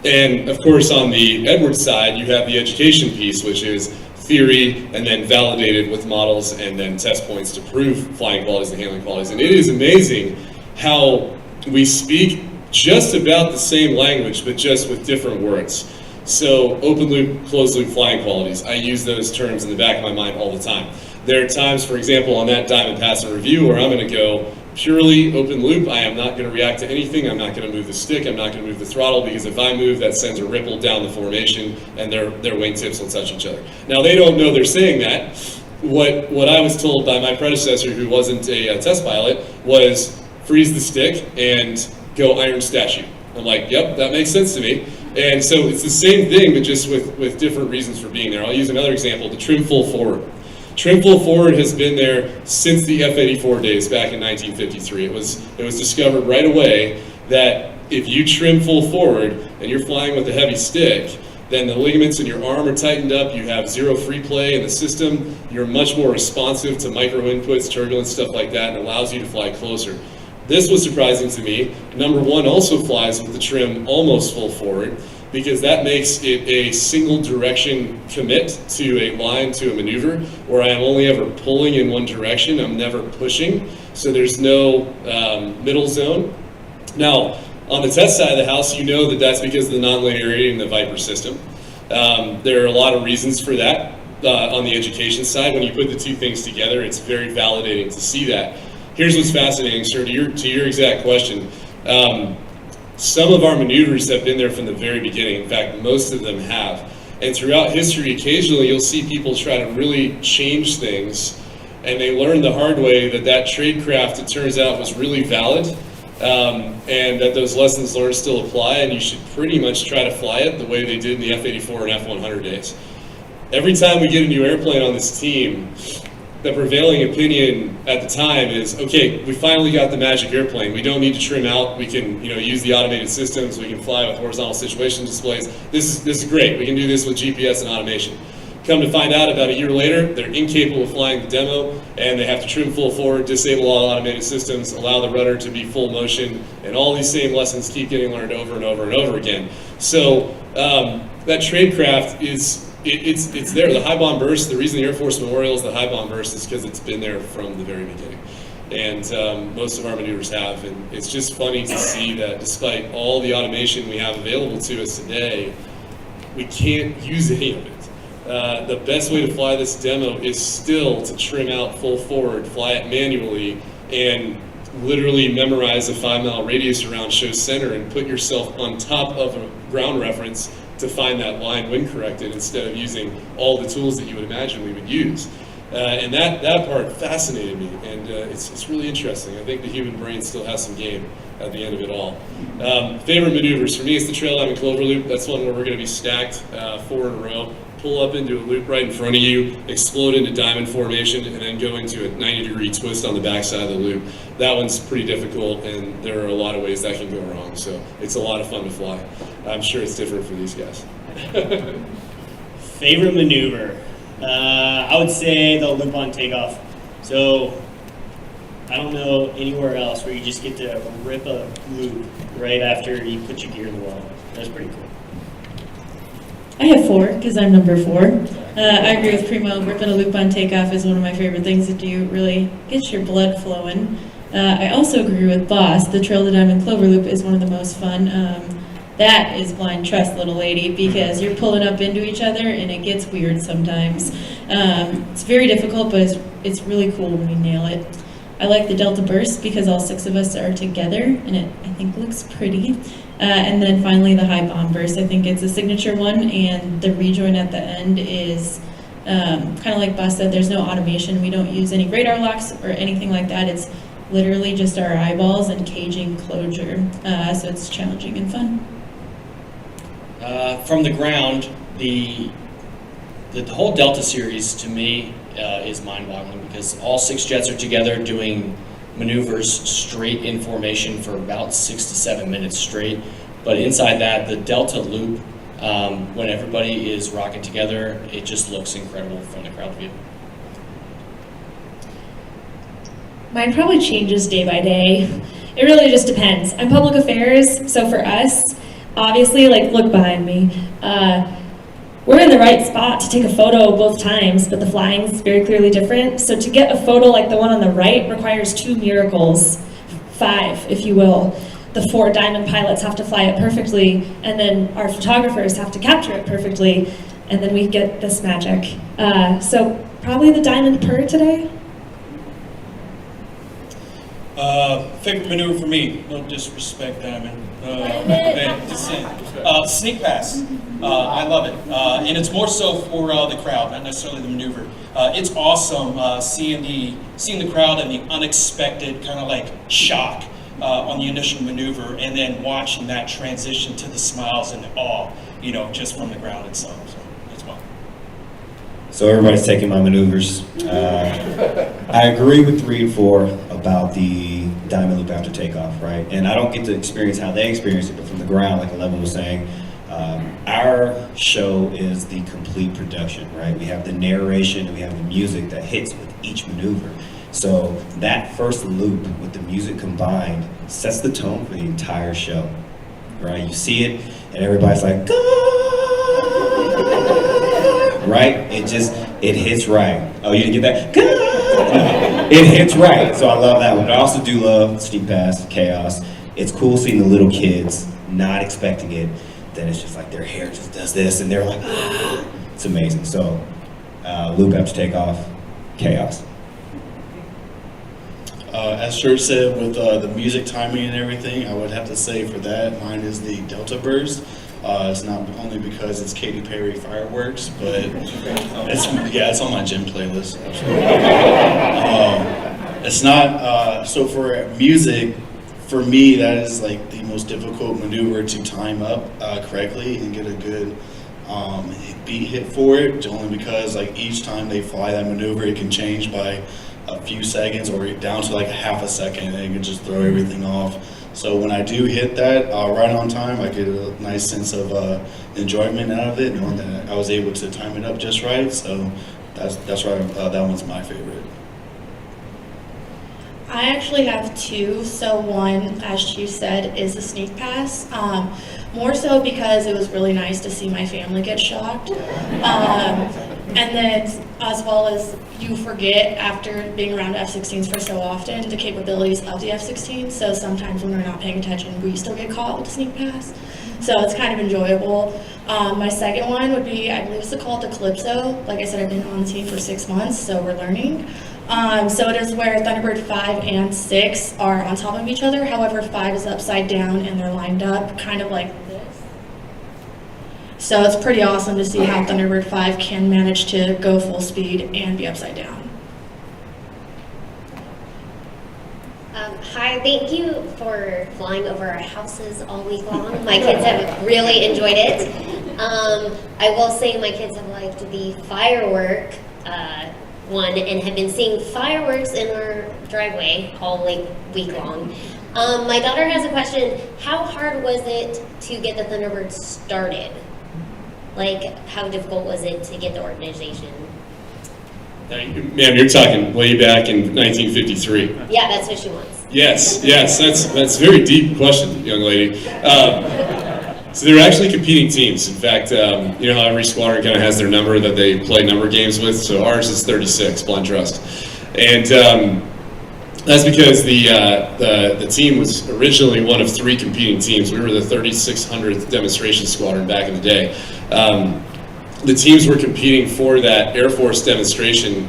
And of course, on the Edwards side, you have the education piece, which is theory and then validated with models and then test points to prove flying qualities and handling qualities. And it is amazing how we speak just about the same language, but just with different words. So open loop, closed loop flying qualities, I use those terms in the back of my mind all the time. There are times, for example, on that diamond pass and review where I'm going to go purely open loop. I am not going to react to anything. I'm not going to move the stick. I'm not going to move the throttle, because if I move, that sends a ripple down the formation and their wingtips will touch each other. Now, they don't know they're saying that. What I was told by my predecessor, who wasn't a test pilot, was freeze the stick and go iron statue. I'm like, yep, that makes sense to me. And so it's the same thing, but just with different reasons for being there. I'll use another example, the trim full forward. Trim full forward has been there since the F-84 days back in 1953. It was discovered right away that if you trim full forward and you're flying with a heavy stick, then the ligaments in your arm are tightened up, you have zero free play in the system, you're much more responsive to micro inputs, turbulence, stuff like that, and allows you to fly closer. This was surprising to me. Number one also flies with the trim almost full forward, because that makes it a single direction commit to a line, to a maneuver, where I am only ever pulling in one direction, I'm never pushing, so there's no middle zone. Now, on the test side of the house, you know that that's because of the nonlinearity in the Viper system. There are a lot of reasons for that. On the education side, when you put the two things together, it's very validating to see that. Here's what's fascinating, sir, to your exact question. Some of our maneuvers have been there from the very beginning. In fact, most of them have. And throughout history, occasionally you'll see people try to really change things, and they learn the hard way that tradecraft, it turns out, was really valid, and that those lessons learned still apply, and you should pretty much try to fly it the way they did in the F-84 and F-100 days. Every time we get a new airplane on this team, the prevailing opinion at the time is, okay, we finally got the magic airplane. We don't need to trim out. We can, use the automated systems. We can fly with horizontal situation displays. This is great. We can do this with GPS and automation. Come to find out, about a year later, they're incapable of flying the demo, and they have to trim full forward, disable all automated systems, allow the rudder to be full motion, and all these same lessons keep getting learned over and over and over again. So that tradecraft is, it's there. The high bomb burst, the reason the Air Force Memorial is the high bomb burst is because it's been there from the very beginning. And most of our maneuvers have. And it's just funny to see that despite all the automation we have available to us today, we can't use any of it. The best way to fly this demo is still to trim out full forward, fly it manually, and literally memorize a 5-mile radius around show center and put yourself on top of a ground reference to find that line when corrected, instead of using all the tools that you would imagine we would use. And that part fascinated me, and it's really interesting. I think the human brain still has some game at the end of it all. Favorite maneuvers, for me, it's the trail line and clover loop. That's one where we're going to be stacked 4 in a row, pull up into a loop right in front of you, explode into diamond formation, and then go into a 90-degree twist on the backside of the loop. That one's pretty difficult, and there are a lot of ways that can go wrong, so it's a lot of fun to fly. I'm sure it's different for these guys. Favorite maneuver? I would say the loop on takeoff. So I don't know anywhere else where you just get to rip a loop right after you put your gear in the wall. That's pretty cool. I have 4 because I'm number 4. I agree with Primo. Ripping a loop on takeoff is one of my favorite things to do. Really gets your blood flowing. I also agree with Boss. The Trail to Diamond Clover Loop is one of the most fun. That is blind trust, little lady, because you're pulling up into each other and it gets weird sometimes. It's very difficult, but it's really cool when we nail it. I like the Delta Burst because all 6 of us are together and it, I think, looks pretty. And then finally the high bomb burst. I think it's a signature one, and the rejoin at the end is kind of like Bus said, there's no automation. We don't use any radar locks or anything like that. It's literally just our eyeballs and caging closure. So it's challenging and fun. From the ground, the the whole Delta series to me is mind-boggling because all 6 jets are together doing maneuvers straight in formation for about 6 to 7 minutes straight. But inside that, the Delta loop, when everybody is rocking together, it just looks incredible from the crowd view. Mine probably changes day by day. It really just depends. I'm public affairs, so for us, obviously, like, look behind me. We're in the right spot to take a photo both times, but the flying is very clearly different. So to get a photo like the one on the right requires 2 miracles, 5, if you will. The 4 diamond pilots have to fly it perfectly, and then our photographers have to capture it perfectly, and then we get this magic. So probably the diamond purr today. Favorite maneuver for me, no disrespect, Diamond. Sneak pass. I love it. And it's more so for the crowd, not necessarily the maneuver. It's awesome seeing the crowd and the unexpected kind of like shock on the initial maneuver, and then watching that transition to the smiles and the awe, just from the ground itself. So it's fun. So everybody's taking my maneuvers. I agree with 3 and 4 about the diamond loop after takeoff, right? And I don't get to experience how they experience it, but from the ground, like 11 was saying, our show is the complete production, right? We have the narration and we have the music that hits with each maneuver. So that first loop with the music combined sets the tone for the entire show, right? You see it and everybody's like, right? It hits right. Oh, you didn't get that? It hits right. So I love that one. But I also do love Sneak Pass, Chaos. It's cool seeing the little kids not expecting it. Then it's just like their hair just does this and they're like, ah. It's amazing. So loop after takeoff, Chaos. As Church said, with the music timing and everything, I would have to say for that, mine is the Delta Burst. It's not only because it's Katy Perry fireworks, but it's on my gym playlist. It's not so for music. For me, that is like the most difficult maneuver to time up correctly and get a good beat hit for it. Only because like each time they fly that maneuver, it can change by a few seconds or down to like a half a second, and it can just throw everything off. So when I do hit that right on time, I get a nice sense of enjoyment out of it, knowing that I was able to time it up just right. So that's why that one's my favorite. I actually have 2. So one, as Chief said, is a sneak pass. More so because it was really nice to see my family get shocked. And then as well as you forget after being around F-16s for so often the capabilities of the F-16. So sometimes when we're not paying attention, we still get caught with the sneak pass. So it's kind of enjoyable. My second one would be, I believe it's called the Calypso. Like I said, I've been on the team for 6 months, so we're learning. So it is where Thunderbird 5 and 6 are on top of each other. However, 5 is upside down and they're lined up kind of like this. So it's pretty awesome to see how Thunderbird 5 can manage to go full speed and be upside down. Hi, thank you for flying over our houses all week long. My kids have really enjoyed it. I will say my kids have liked the firework one and have been seeing fireworks in our driveway all week long. My daughter has a question. How hard was it to get the Thunderbirds started? Like, how difficult was it to get the organization? Ma'am, you're talking way back in 1953. Yeah, that's what she wants. Yes, that's a very deep question, young lady. So they were actually competing teams. In fact, you know how every squadron kind of has their number that they play number games with? So ours is 36, Blind Trust. And that's because the team was originally one of 3 competing teams. We were the 3600th demonstration squadron back in the day. The teams were competing for that Air Force demonstration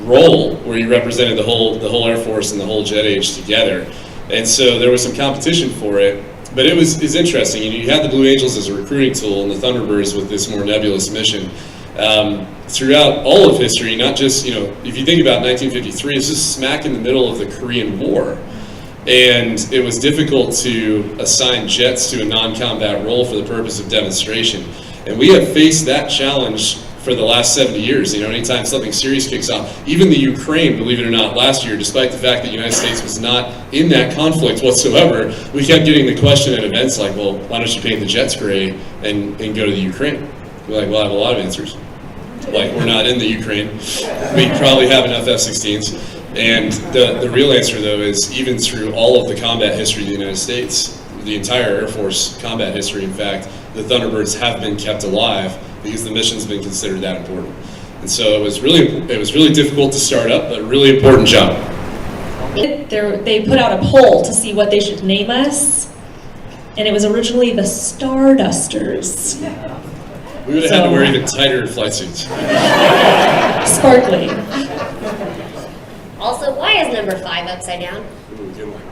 role where you represented the whole Air Force and the whole jet age together. And so there was some competition for it. But it was interesting. You had the Blue Angels as a recruiting tool and the Thunderbirds with this more nebulous mission. Throughout all of history, not just, if you think about 1953, it's just smack in the middle of the Korean War. And it was difficult to assign jets to a non-combat role for the purpose of demonstration. And we have faced that challenge for the last 70 years. Anytime something serious kicks off, even the Ukraine, believe it or not, last year, despite the fact that the United States was not in that conflict whatsoever, we kept getting the question at events like, well, why don't you paint the jets gray and go to the Ukraine? We're like, well, I have a lot of answers. Like, we're not in the Ukraine. We probably have enough F-16s. And the real answer, though, is even through all of the combat history of the United States, the entire Air Force combat history, in fact, the Thunderbirds have been kept alive because the mission's been considered that important. And so it was really difficult to start up, but a really important job. They put out a poll to see what they should name us, and it was originally the Stardusters. We would have had to wear even tighter flight suits. Sparkly. Also, why is number 5 upside down? Ooh, good one.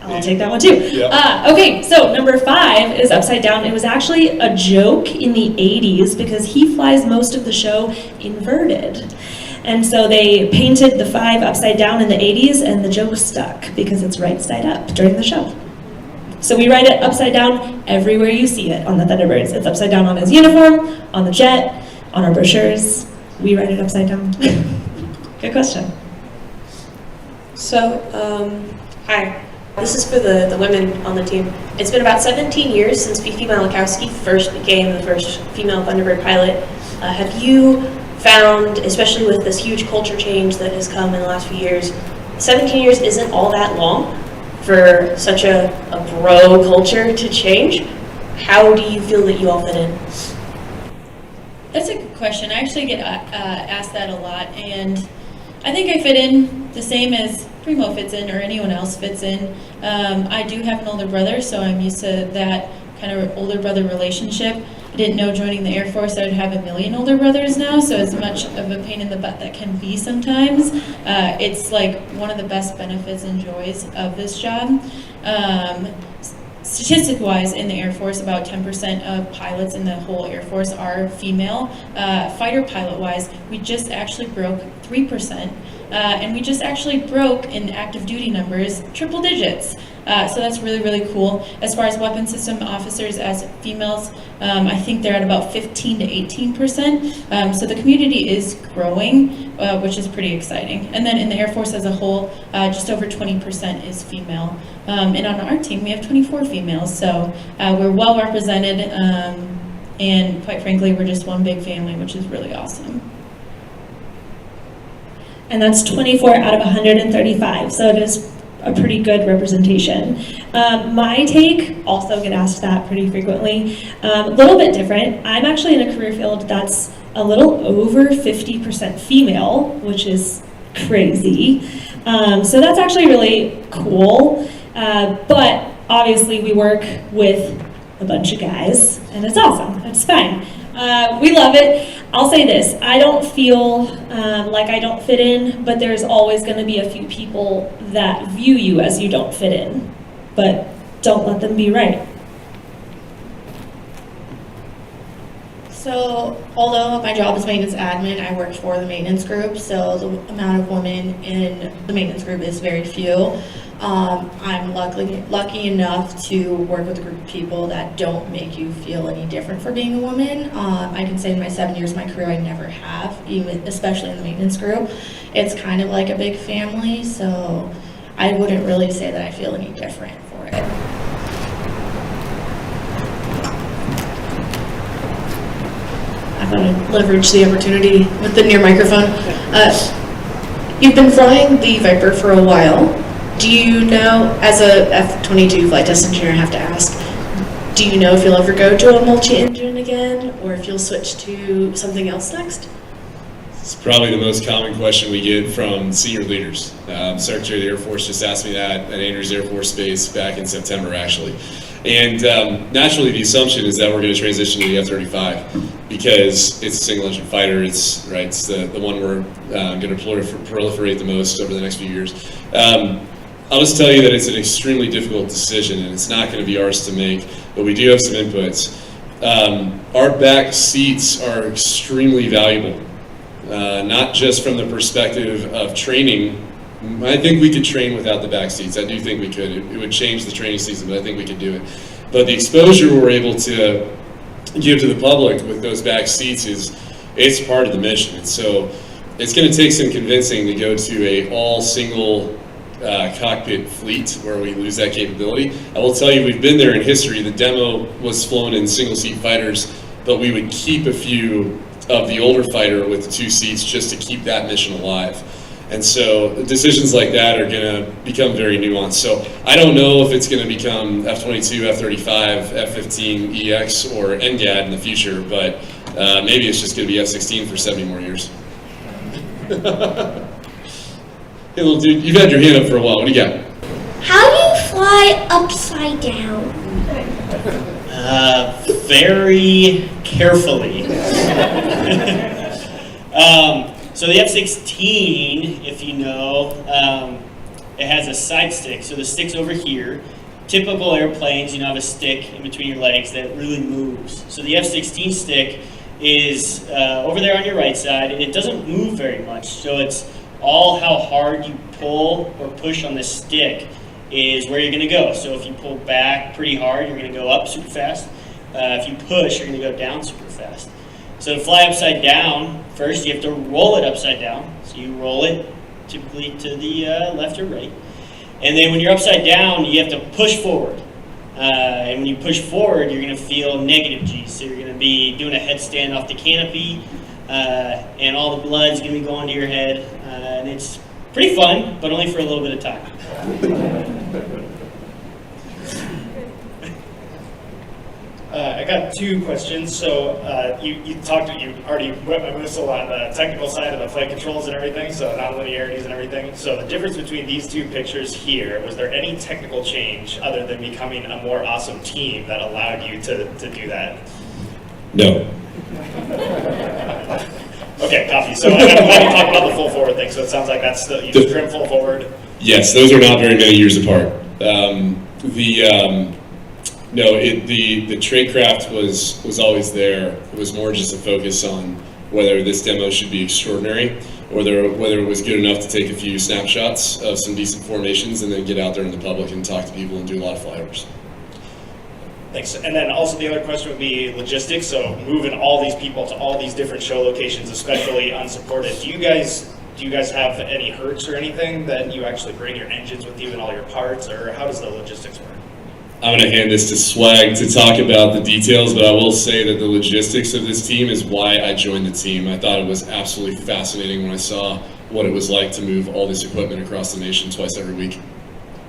I'll take that one too. Yep. Okay, so number 5 is upside down. It was actually a joke in the 80s because he flies most of the show inverted. And so they painted the 5 upside down in the 80s, and the joke stuck because it's right side up during the show. So we write it upside down everywhere you see it on the Thunderbirds. It's upside down on his uniform, on the jet, on our brochures. We write it upside down. Good question. So, hi. This is for the women on the team. It's been about 17 years since Fifi Malachowski first became the first female Thunderbird pilot. Have you found, especially with this huge culture change that has come in the last few years, 17 years isn't all that long for such a bro culture to change? How do you feel that you all fit in? That's a good question. I actually get asked that a lot, and I think I fit in the same as Primo fits in or anyone else fits in. I do have an older brother, so I'm used to that kind of older brother relationship. I didn't know joining the Air Force I would have a million older brothers now, so as much of a pain in the butt that can be sometimes, it's like one of the best benefits and joys of this job. Statistic-wise, in the Air Force, about 10% of pilots in the whole Air Force are female. Fighter pilot-wise, we just actually broke 3%, and we just actually broke in active duty numbers triple digits. So that's really, really cool. As far as weapon system officers as females, I think they're at about 15 to 18%. So the community is growing, which is pretty exciting. And then in the Air Force as a whole, just over 20% is female. And on our team, we have 24 females. So we're well represented, and quite frankly, we're just one big family, which is really awesome. And that's 24 out of 135, so it is a pretty good representation. My take, also get asked that pretty frequently, a little bit different. I'm actually in a career field that's a little over 50% female, which is crazy. So that's actually really cool, but obviously we work with a bunch of guys, and it's awesome, it's fine. We love it. I'll say this, I don't feel like I don't fit in, but there's always going to be a few people that view you as you don't fit in, but don't let them be right. So, although my job is maintenance admin, I work for the maintenance group, so the amount of women in the maintenance group is very few. I'm lucky enough to work with a group of people that don't make you feel any different for being a woman. I can say in my 7 years of my career, I never have, even especially in the maintenance group. It's kind of like a big family, so I wouldn't really say that I feel any different for it. I thought I'd leverage the opportunity with the near microphone. You've been flying the Viper for a while. Do you know, as a F-22 flight test engineer, I have to ask, do you know if you'll ever go to a multi-engine again, or if you'll switch to something else next? It's probably the most common question we get from senior leaders. Secretary of the Air Force just asked me that at Andrews Air Force Base back in September, actually. And naturally, the assumption is that we're going to transition to the F-35 because it's a single-engine fighter. It's the one we're going to proliferate the most over the next few years. I'll just tell you that it's an extremely difficult decision, and it's not going to be ours to make, but we do have some inputs. Our back seats are extremely valuable, not just from the perspective of training. I think we could train without the back seats. I do think we could. It would change the training season, but I think we could do it. But the exposure we're able to give to the public with those back seats it's part of the mission. And so it's going to take some convincing to go to a all single cockpit fleet where we lose that capability. I will tell you, we've been there in history. The demo was flown in single seat fighters, but we would keep a few of the older fighter with the 2 seats just to keep that mission alive. And so decisions like that are going to become very nuanced. So I don't know if it's going to become F-22, F-35, F-15EX, or NGAD in the future, but maybe it's just going to be F-16 for 70 more years. Hey, little dude, you've had your hand up for a while. What do you got? How do you fly upside down? Very carefully. So the F-16, if you know, it has a side stick. So the stick's over here. Typical airplanes, have a stick in between your legs that really moves. So the F-16 stick is over there on your right side, and it doesn't move very much. So it's all how hard you pull or push on the stick is where you're going to go. So if you pull back pretty hard, you're going to go up super fast. If you push, you're going to go down super fast. So to fly upside down, first you have to roll it upside down. So you roll it typically to the left or right. And then when you're upside down, you have to push forward. And when you push forward, you're going to feel negative G. So you're going to be doing a headstand off the canopy, and all the blood's going to be going to your head. And it's pretty fun, but only for a little bit of time. I got 2 questions. So you already went whistle on the technical side of the flight controls and everything, so non-linearities and everything. So the difference between these 2 pictures here, was there any technical change other than becoming a more awesome team that allowed you to do that? No. Okay, copy. So I'm glad you talked about the full forward thing. So it sounds like that's still, you just trim full forward. Yes, those are not very many years apart. The tradecraft was always there. It was more just a focus on whether this demo should be extraordinary, or whether it was good enough to take a few snapshots of some decent formations and then get out there in the public and talk to people and do a lot of flyovers. Thanks. And then also the other question would be logistics. So moving all these people to all these different show locations, especially unsupported. Do you guys have any hertz or anything that you actually bring your engines with you and all your parts, or how does the logistics work? I'm going to hand this to Swag to talk about the details, but I will say that the logistics of this team is why I joined the team. I thought it was absolutely fascinating when I saw what it was like to move all this equipment across the nation twice every week.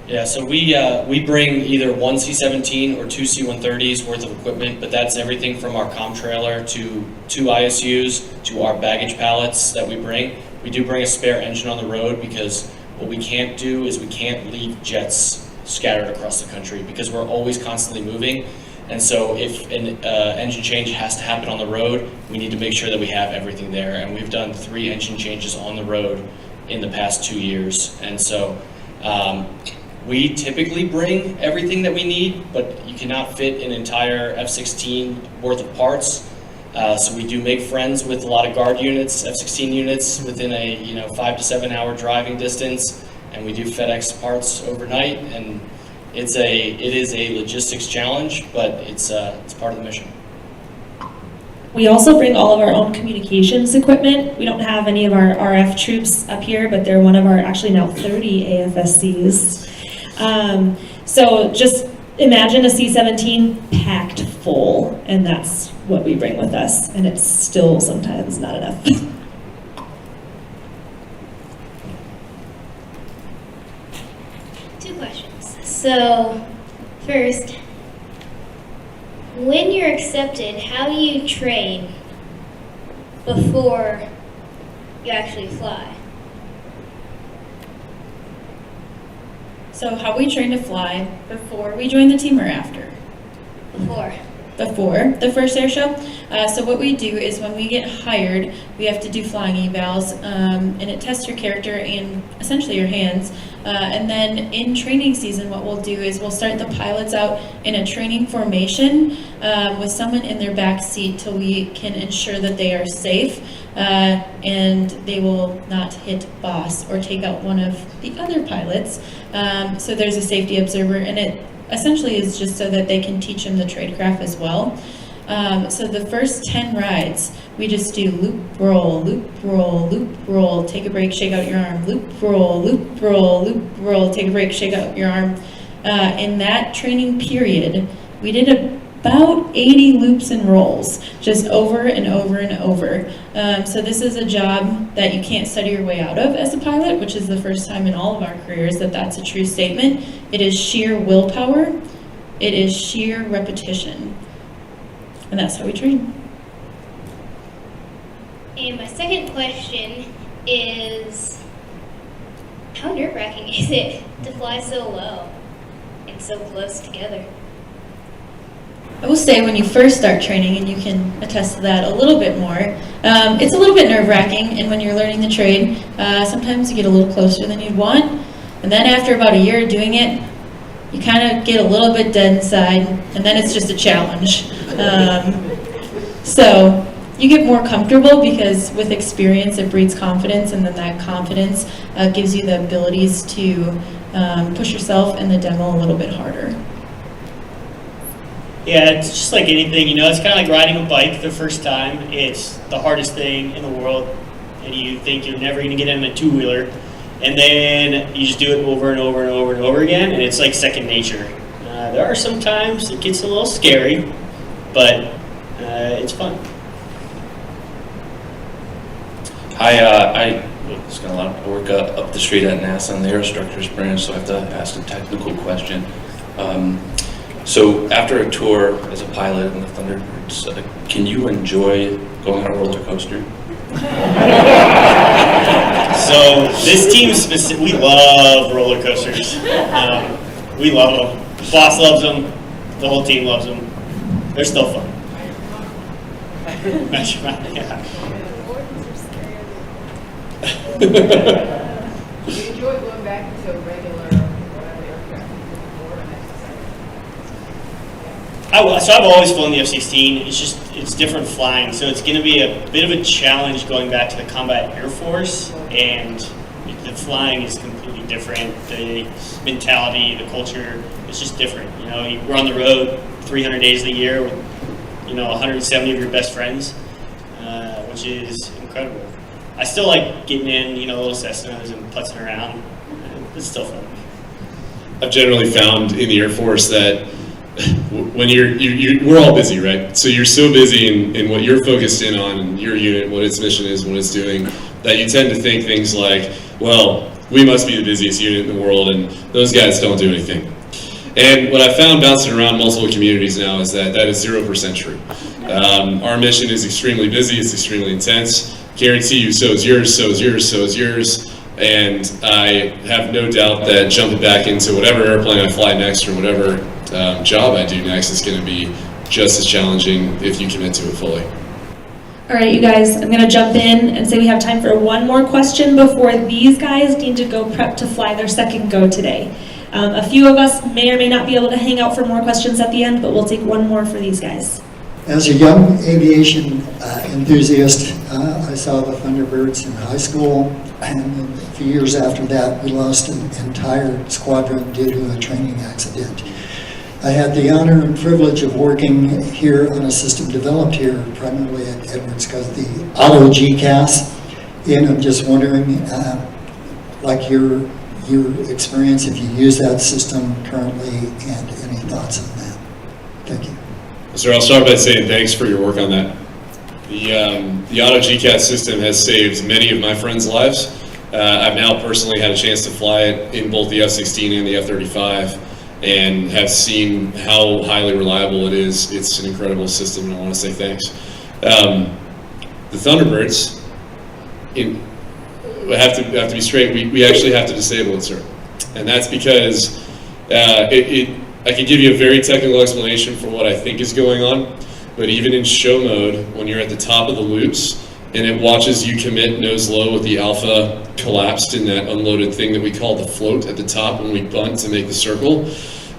Yeah, so we bring either 1 C-17 or 2 C-130s worth of equipment, but that's everything from our comm trailer to 2 ISUs to our baggage pallets that we bring. We do bring a spare engine on the road because what we can't do is we can't leave jets scattered across the country because we're always constantly moving. And so if an engine change has to happen on the road, we need to make sure that we have everything there. And we've done 3 engine changes on the road in the past 2 years. And so we typically bring everything that we need, but you cannot fit an entire F-16 worth of parts. So we do make friends with a lot of guard units, F-16 units within a 5 to 7 hour driving distance, and we do FedEx parts overnight. And it is a logistics challenge, but it's part of the mission. We also bring all of our own communications equipment. We don't have any of our RF troops up here, but they're one of our actually now 30 AFSCs. So just imagine a C-17 packed full, and that's what we bring with us, and it's still sometimes not enough. Two questions. So, first, when you're accepted, how do you train before you actually fly? So how we train to fly before we join the team or after? Before the first air show. So what we do is when we get hired, we have to do flying evals, and it tests your character and essentially your hands. And then in training season, what we'll do is we'll start the pilots out in a training formation with someone in their back seat till we can ensure that they are safe and they will not hit boss or take out one of the other pilots. So there's a safety observer, and it essentially is just so that they can teach them the tradecraft as well. So the first 10 rides, we just do loop, roll, loop, roll, loop, roll, take a break, shake out your arm, loop, roll, loop, roll, loop, roll, take a break, shake out your arm. In that training period, we did about 80 loops and rolls, just over and over and over. So this is a job that you can't study your way out of as a pilot, which is the first time in all of our careers that that's a true statement. It is sheer willpower. It is sheer repetition. And that's how we train. And my second question is, how nerve-wracking is it to fly so low and so close together? I will say when you first start training, and you can attest to that a little bit more, it's a little bit nerve-wracking, and when you're learning the trade, sometimes you get a little closer than you'd want, and then after about a year doing it, you kind of get a little bit dead inside, and then it's just a challenge. So you get more comfortable because with experience it breeds confidence, and then that confidence gives you the abilities to push yourself in the demo a little bit harder. Yeah, it's just like anything, you know, it's kind of like riding a bike the first time. It's the hardest thing in the world, and you think you're never going to get in a two-wheeler, and then you just do it over and over and over and over again, and it's like second nature. There are some times it gets a little scary, but it's fun. I just got a lot of work up the street at NASA on the Aerostructures branch, so I have to ask a technical question. So after a tour as a pilot in the Thunderbirds, can you enjoy going on a roller coaster? So this team we love roller coasters. We love them. The boss loves them. The whole team loves them. They're still fun. Yeah. Do you enjoy going back to a regular whatever aircraft So I've always flown the F-16. It's different flying, so it's going to be a bit of a challenge going back to the Combat Air Force, and the flying is completely different. The mentality, the culture, it's just different. You know, we're on the road 300 days of the year with 170 of your best friends, which is incredible. I still like getting in, little Cessnas and putzing around. It's still fun. I've generally found in the Air Force that when we're all busy, right? So you're so busy in what you're focused in on, your unit, what its mission is, what it's doing, that you tend to think things like, well, we must be the busiest unit in the world, and those guys don't do anything. And what I found bouncing around multiple communities now is that is 0% true. Our mission is extremely busy, it's extremely intense. Guarantee you, so is yours, so is yours, so is yours. And I have no doubt that jumping back into whatever airplane I fly next or whatever job I do next is going to be just as challenging if you commit to it fully. All right, you guys, I'm going to jump in and say we have time for one more question before these guys need to go prep to fly their second go today. A few of us may or may not be able to hang out for more questions at the end, but we'll take one more for these guys. As a young aviation enthusiast, I saw the Thunderbirds in high school, and a few years after that, we lost an entire squadron due to a training accident. I had the honor and privilege of working here on a system developed here, primarily at Edwards, because the auto GCAS, and I'm just wondering, like your experience, if you use that system currently, and any thoughts on that. Thank you. Sir, I'll start by saying thanks for your work on that. The auto GCAS system has saved many of my friends' lives. I've now personally had a chance to fly it in both the F-16 and the F-35, and have seen how highly reliable it is. It's an incredible system, and I want to say thanks. The Thunderbirds, we have to be straight. We actually have to disable it, sir, and that's because I could give you a very technical explanation for what I think is going on, but even in show mode, when you're at the top of the loops and it watches you commit nose low with the alpha collapsed in that unloaded thing that we call the float at the top when we bunt to make the circle,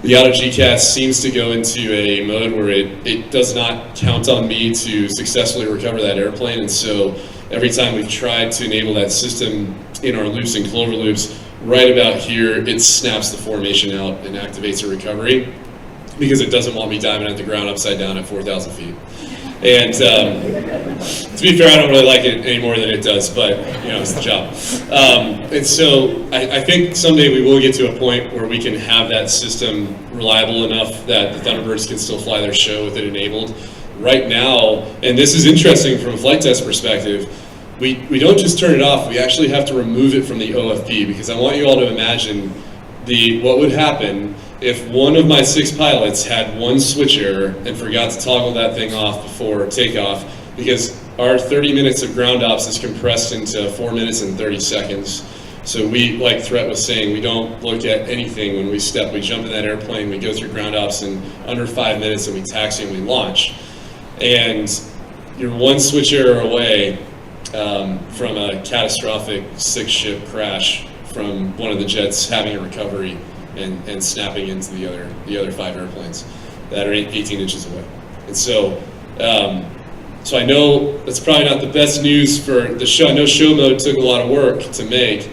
the auto GCAS seems to go into a mode where it does not count on me to successfully recover that airplane, and so every time we've tried to enable that system in our loops and clover loops, right about here, it snaps the formation out and activates a recovery. because it doesn't want me diving at the ground upside down at 4,000 feet. And to be fair, I don't really like it any more than it does, but it's the job. And so I think someday we will get to a point where we can have that system reliable enough that the Thunderbirds can still fly their show with it enabled. Right now, and this is interesting from a flight test perspective, we don't just turn it off, we actually have to remove it from the OFP, because I want you all to imagine what would happen if one of my 6 pilots had one switch error and forgot to toggle that thing off before takeoff, because our 30 minutes of ground ops is compressed into 4 minutes and 30 seconds. So we, like Threat was saying, we don't look at anything when we step. We jump in that airplane, we go through ground ops in under 5 minutes, and we taxi and we launch. And you're one switch error away from a catastrophic 6-ship crash from one of the jets having a recovery and snapping into the other 5 airplanes that are 18 inches away. And so, so I know that's probably not the best news for the show. I know show mode took a lot of work to make,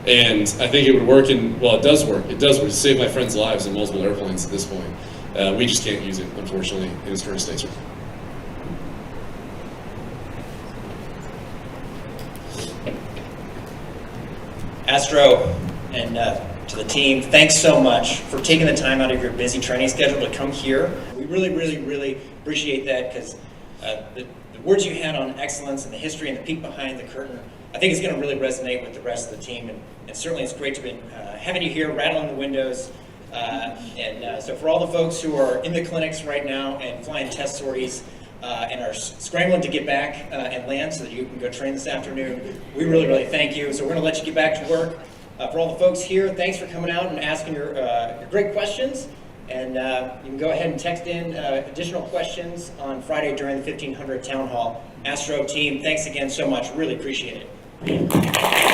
and I think it would work well, it does work. It does work. It saved my friends' lives in multiple airplanes at this point. We just can't use it, unfortunately, in its current state. Astro and to the team, thanks so much for taking the time out of your busy training schedule to come here. We really, really, really appreciate that, because the words you had on excellence and the history and the peek behind the curtain, I think it's going to really resonate with the rest of the team. And certainly it's great to be having you here, rattling the windows. So for all the folks who are in the clinics right now and flying test sorties, and are scrambling to get back and land so that you can go train this afternoon, we really, really thank you. So we're going to let you get back to work. For all the folks here, thanks for coming out and asking your great questions. And you can go ahead and text in additional questions on Friday during the 1500 Town Hall. Astro team, thanks again so much. Really appreciate it.